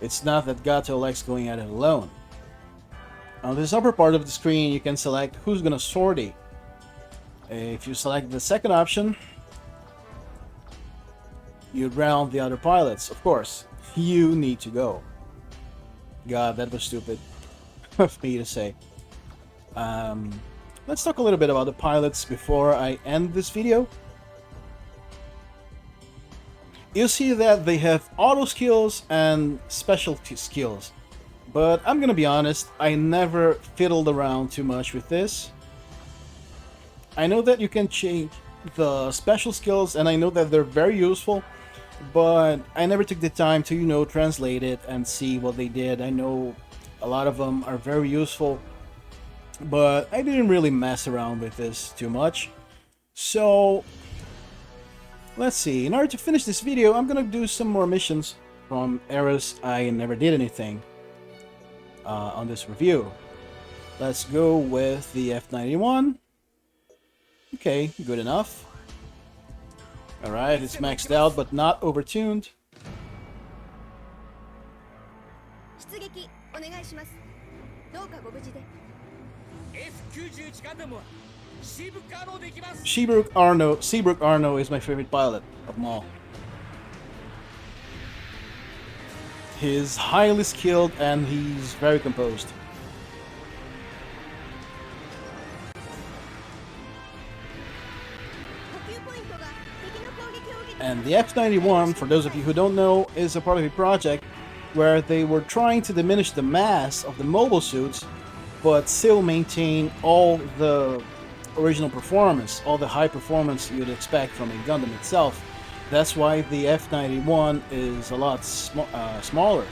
It's not that Gato likes going at it alone. On this upper part of the screen, you can select who's gonna sortie. If you select the second option, you round the other pilots. Of course, you need to go. God, that was stupid of me to say. Let's talk a little bit about the pilots before I end this video. You'll see that they have auto skills and specialty skills. But I'm gonna be honest, I never fiddled around too much with this. I know that you can change the special skills, and I know that they're very useful, but I never took the time to, you know, translate it and see what they did. I know a lot of them are very useful, but I didn't really mess around with this too much. So let's see, in order to finish this video, I'm gonna do some more missions from eras I never did anything on this review. Let's go with the F91. Okay, good enough. Alright, it's maxed out but not overtuned. Seabrook Arno is my favorite pilot of them all. He's highly skilled and he's very composed. And the F91, for those of you who don't know, is a part of a project where they were trying to diminish the mass of the mobile suits, but still maintain all the original performance, all the high performance you'd expect from a Gundam itself. That's why the F91 is a lot smaller.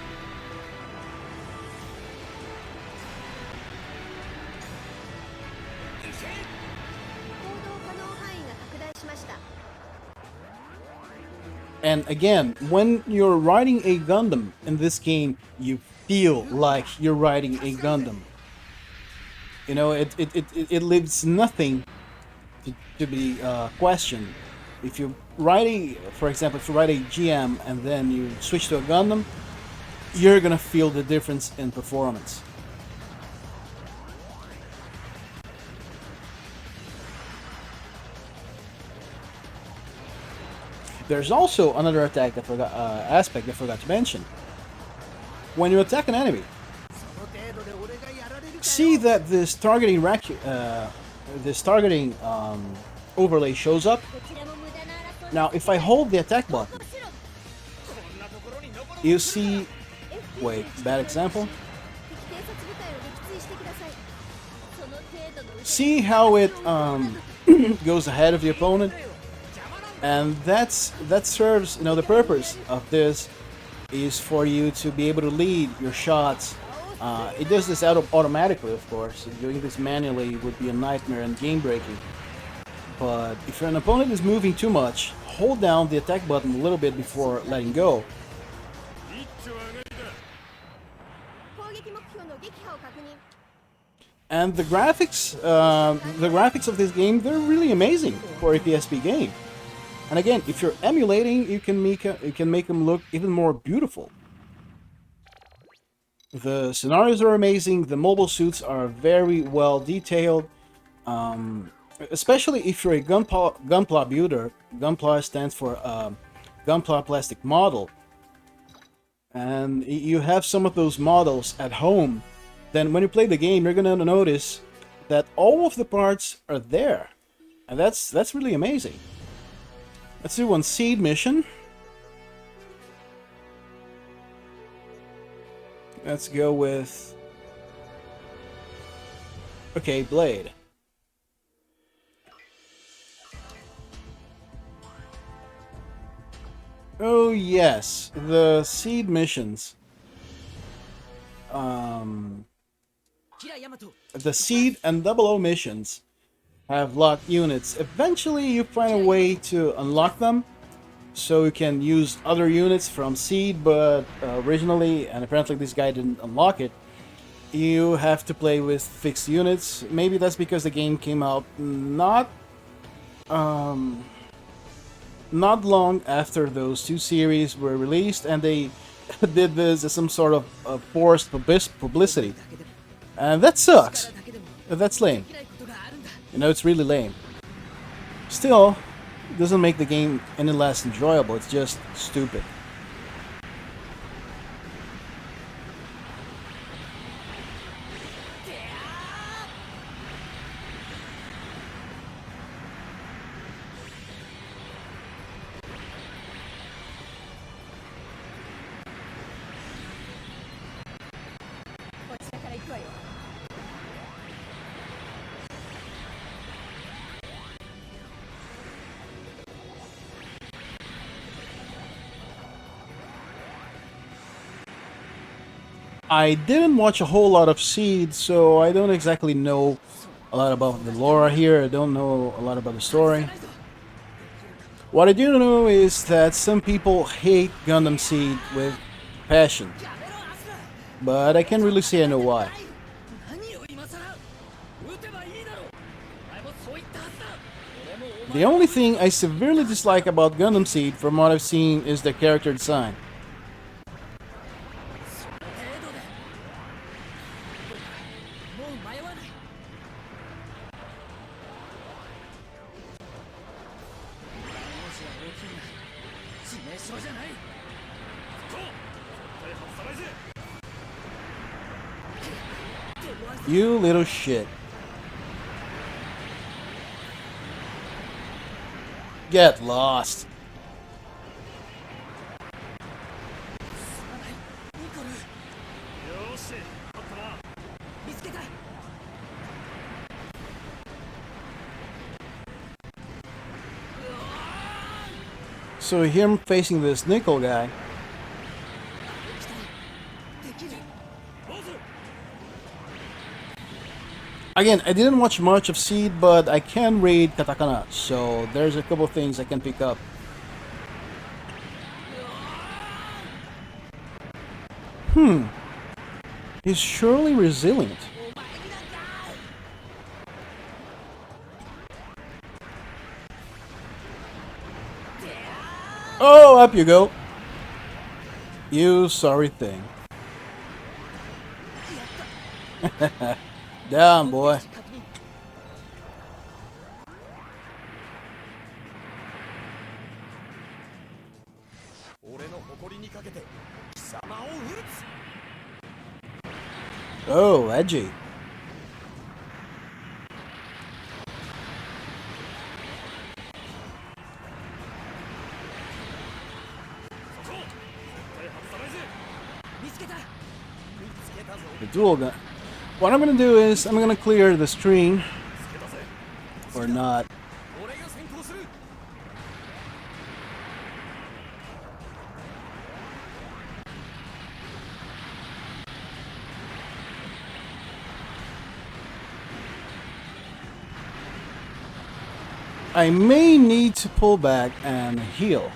And again, when you're riding a Gundam in this game, you feel like you're riding a Gundam. You know, it leaves nothing to be questioned. If you ride for example, if you ride a GM and then you switch to a Gundam, you're gonna feel the difference in performance. There's also another attack that aspect I forgot to mention. When you attack an enemy, see that this targeting overlay shows up. Now, if I hold the attack button, you see. Wait, bad example. See how it goes ahead of the opponent. And that serves, you know, the purpose of this is for you to be able to lead your shots. It does this automatically, of course. Doing this manually would be a nightmare and game breaking. But if an opponent is moving too much, hold down the attack button a little bit before letting go. And the graphics of this game, they're really amazing for a PSP game. And again, if you're emulating, you can make them look even more beautiful. The scenarios are amazing. The mobile suits are very well detailed. Especially if you're a Gunpla builder. Gunpla stands for Gunpla plastic model, and you have some of those models at home. Then when you play the game, you're gonna notice that all of the parts are there, and that's really amazing. Let's do one seed mission. Let's go with... Okay, Blade. Oh yes, the seed missions. The seed and double O missions have locked units. Eventually you find a way to unlock them, so you can use other units from seed, but originally, and apparently this guy didn't unlock it, you have to play with fixed units. Maybe that's because the game came out not long after those two series were released, and they did this as some sort of forced publicity. And that sucks. That's lame. You know, it's really lame. Still, it doesn't make the game any less enjoyable, it's just stupid. I didn't watch a whole lot of Seed, so I don't exactly know a lot about the lore here. I don't know a lot about the story. What I do know is that some people hate Gundam Seed with passion, but I can't really say I know why. The only thing I severely dislike about Gundam Seed, from what I've seen, is the character design. You little shit. Get lost. So here I'm facing this Nickel guy. Again, I didn't watch much of Seed, but I can read katakana, so there's a couple things I can pick up. He's surely resilient. Oh, up you go. You sorry thing. Down, boy. Oh, edgy. The dual gun. What I'm gonna do is I'm gonna clear the screen, or not. I may need to pull back and heal.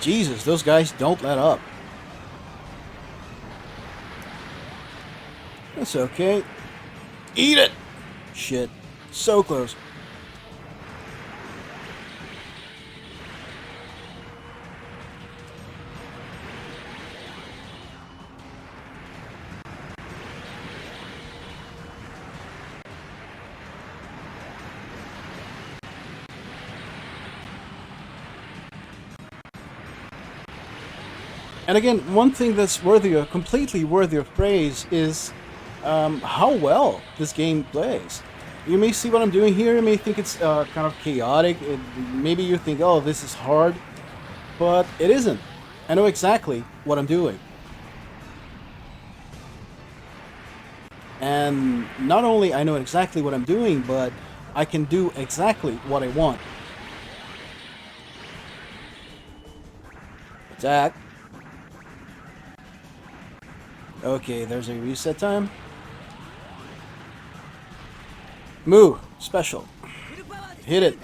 Jesus, those guys don't let up. That's okay. Eat it! Shit. So close. And again, one thing that's completely worthy of praise is how well this game plays. You may see what I'm doing here, you may think it's kind of chaotic, maybe you think, oh, this is hard, but it isn't. I know exactly what I'm doing. And not only I know exactly what I'm doing, but I can do exactly what I want. Attack. Okay, there's a reset time. Move. Special. Hit it.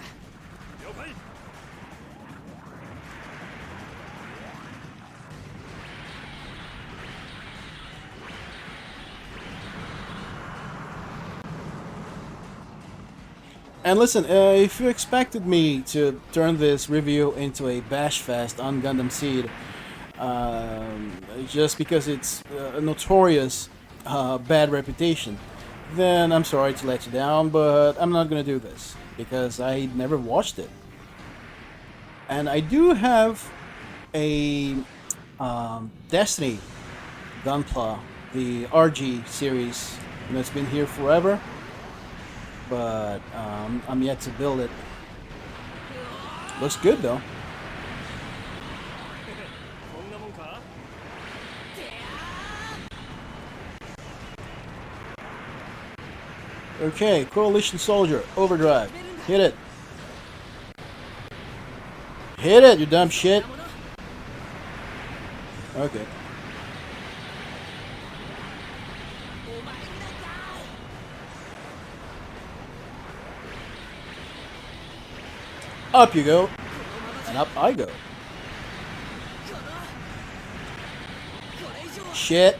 And listen, if you expected me to turn this review into a bash fest on Gundam Seed, just because it's a notorious bad reputation, then I'm sorry to let you down, but I'm not gonna do this because I never watched it. And I do have a Destiny Gunpla, the RG series, and it's been here forever, but I'm yet to build it. Looks good though. Okay, Coalition Soldier, Overdrive. Hit it. Hit it, you dumb shit. Okay. Up you go. And up I go. Shit.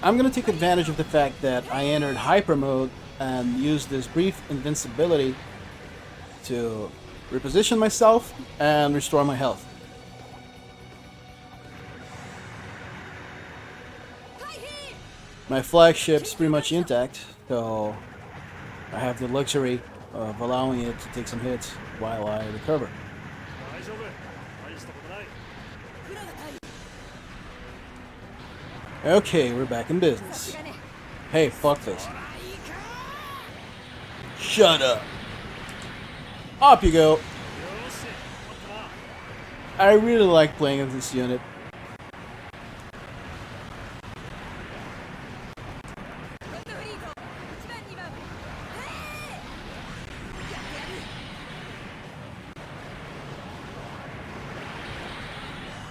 I'm gonna take advantage of the fact that I entered hyper mode and used this brief invincibility to reposition myself and restore my health. My flagship's pretty much intact, so I have the luxury of allowing it to take some hits while I recover. Okay, we're back in business. Hey, fuck this. Shut up. Up you go. I really like playing with this unit.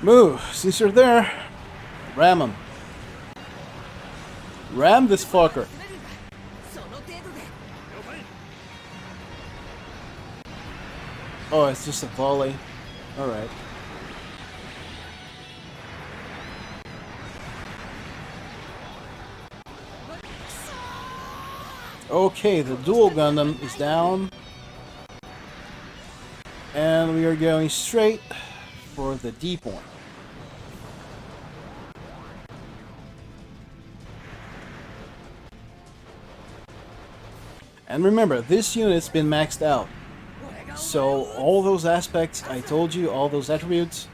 Move, since you're there, ram him. Ram this fucker. Oh, it's just a volley. Alright. Okay, the dual Gundam is down. And we are going straight for the D point. And remember, this unit's been maxed out. So all those aspects I told you, all those attributes,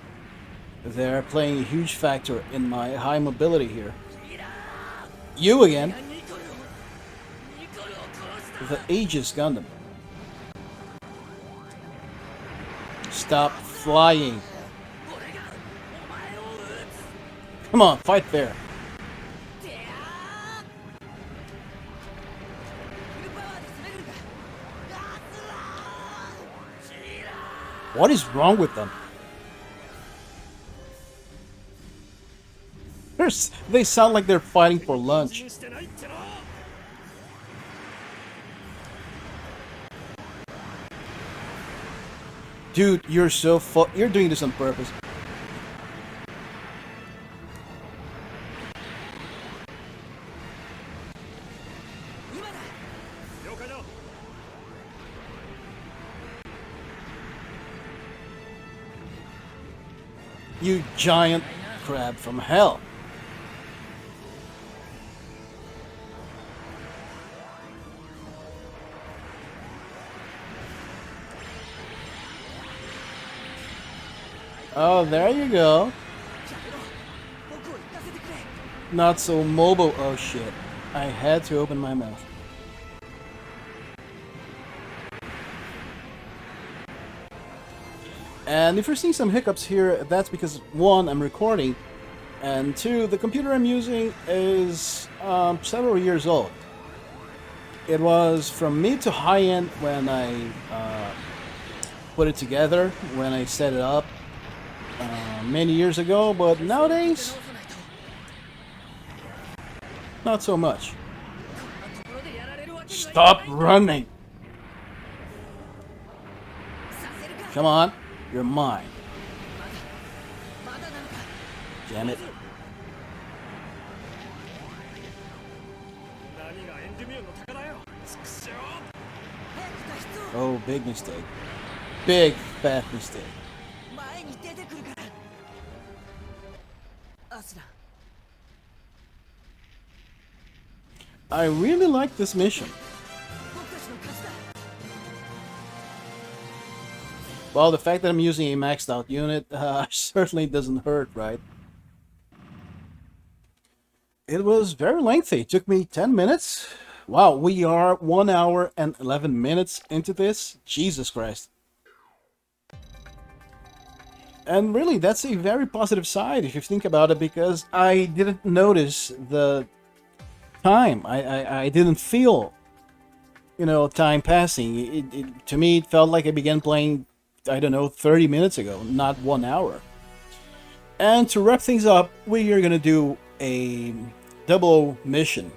they're playing a huge factor in my high mobility here. You again. The Aegis Gundam. Stop flying. Come on, fight fair. What is wrong with them? They sound like they're fighting for lunch. Dude, you're so you're doing this on purpose. You giant crab from hell. Oh, there you go. Not so mobile. Oh shit. I had to open my mouth. And if you're seeing some hiccups here, that's because one, I'm recording, and two, the computer I'm using is several years old. It was from mid to high end when I put it together, when I set it up many years ago, but nowadays, not so much. Stop running! Come on, you're mine. Damn it. Oh, big mistake. Big fat mistake. I really like this mission. Well, the fact that I'm using a maxed out unit certainly doesn't hurt, right? It was very lengthy. It took me 10 minutes. Wow, we are 1 hour and 11 minutes into this. Jesus Christ. And really, that's a very positive side if you think about it, because I didn't notice the time. I didn't feel, you know, time passing. To me, it felt like I began playing, I don't know, 30 minutes ago, not 1 hour. And to wrap things up, we are gonna do a double mission.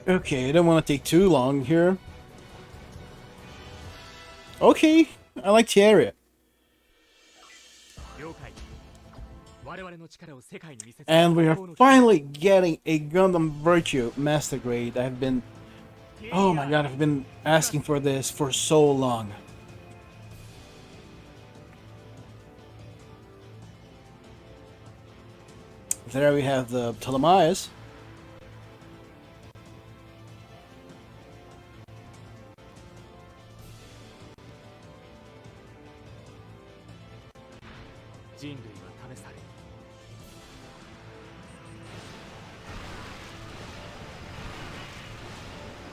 Okay, I don't want to take too long here. Okay, I like the area. And we are finally getting a Gundam Virtue Master Grade. Oh my god, I've been asking for this for so long. There we have the Ptolemaios.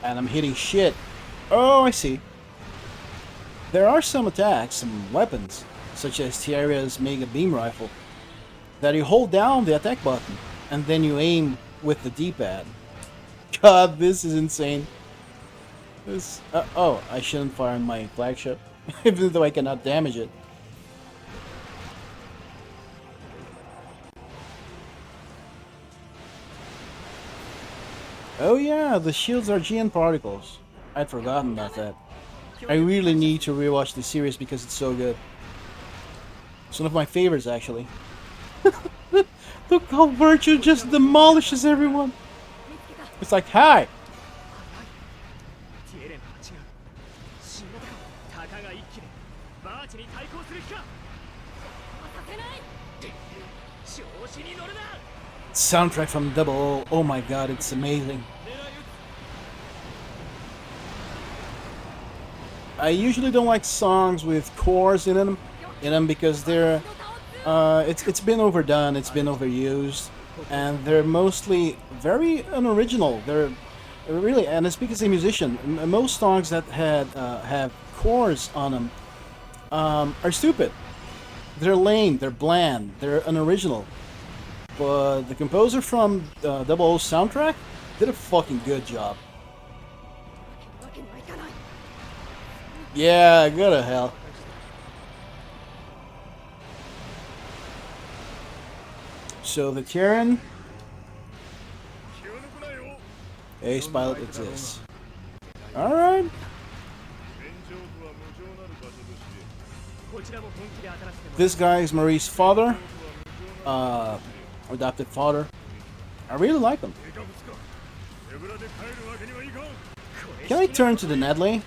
And I'm hitting shit. Oh, I see. There are some attacks, some weapons, such as Tierra's Mega Beam Rifle, that you hold down the attack button, and then you aim with the D-pad. God, this is insane. This... oh, I shouldn't fire my flagship, even though I cannot damage it. Oh yeah, the shields are GN particles. I'd forgotten about that. I really need to rewatch the series because it's so good. It's one of my favorites, actually. Look how Virtue just demolishes everyone. It's like, hi! Soundtrack from Double O. Oh my god, it's amazing. I usually don't like songs with chorus in them because they're it's been overdone, it's been overused, and they're mostly very unoriginal. They're really, and I speak as a musician, most songs that have chorus on them are stupid. They're lame, they're bland, they're unoriginal. But the composer from Double O's soundtrack did a fucking good job. Yeah, go to hell. So the Terran Ace Pilot exists. Alright. This guy is Marie's father. Adopted father. I really like him. Can I turn to the Nedley?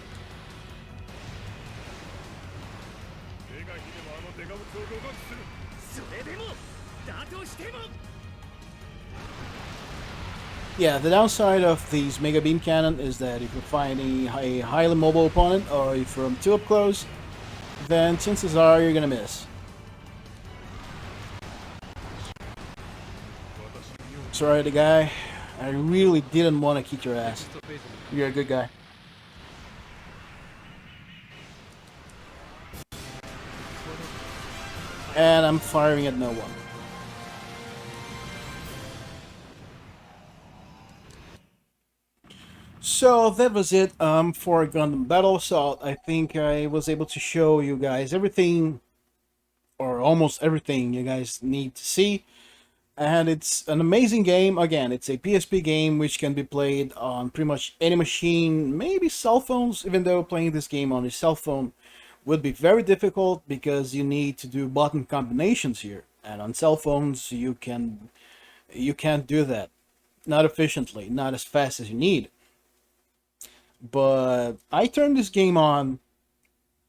Yeah, the downside of these Mega Beam Cannon is that if you find a highly mobile opponent, or if you're too up close, then chances are you're gonna miss. Sorry, the guy. I really didn't want to kick your ass. You're a good guy. And I'm firing at no one. So that was it for Gundam Battle Assault. I think I was able to show you guys everything, or almost everything you guys need to see. And it's an amazing game. Again, it's a PSP game which can be played on pretty much any machine, maybe cell phones, even though playing this game on a cell phone would be very difficult because you need to do button combinations here. And on cell phones you can't do that. Not efficiently, not as fast as you need. But I turned this game on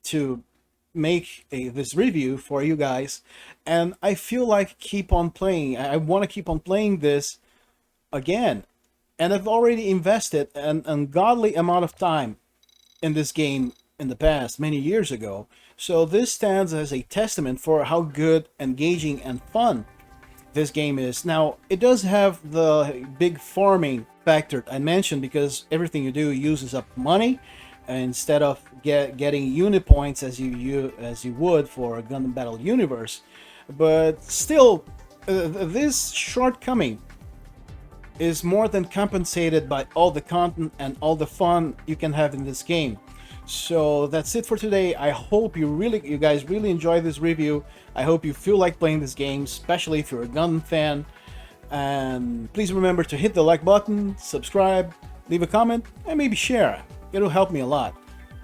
to make this review for you guys, and I feel like keep on playing. I want to keep on playing this again, and I've already invested an ungodly amount of time in this game in the past, many years ago. So this stands as a testament for how good, engaging, and fun this game is. Now, it does have the big farming factor I mentioned, because everything you do uses up money instead of getting unit points as you would for a Gundam Battle Universe. But still, this shortcoming is more than compensated by all the content and all the fun you can have in this game. So that's it for today. I hope you guys really enjoy this review. I hope you feel like playing this game, especially if you're a Gundam fan. And please remember to hit the like button, subscribe, leave a comment, and maybe share. It'll help me a lot.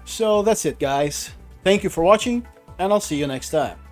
So that's it, guys. Thank you for watching, and I'll see you next time.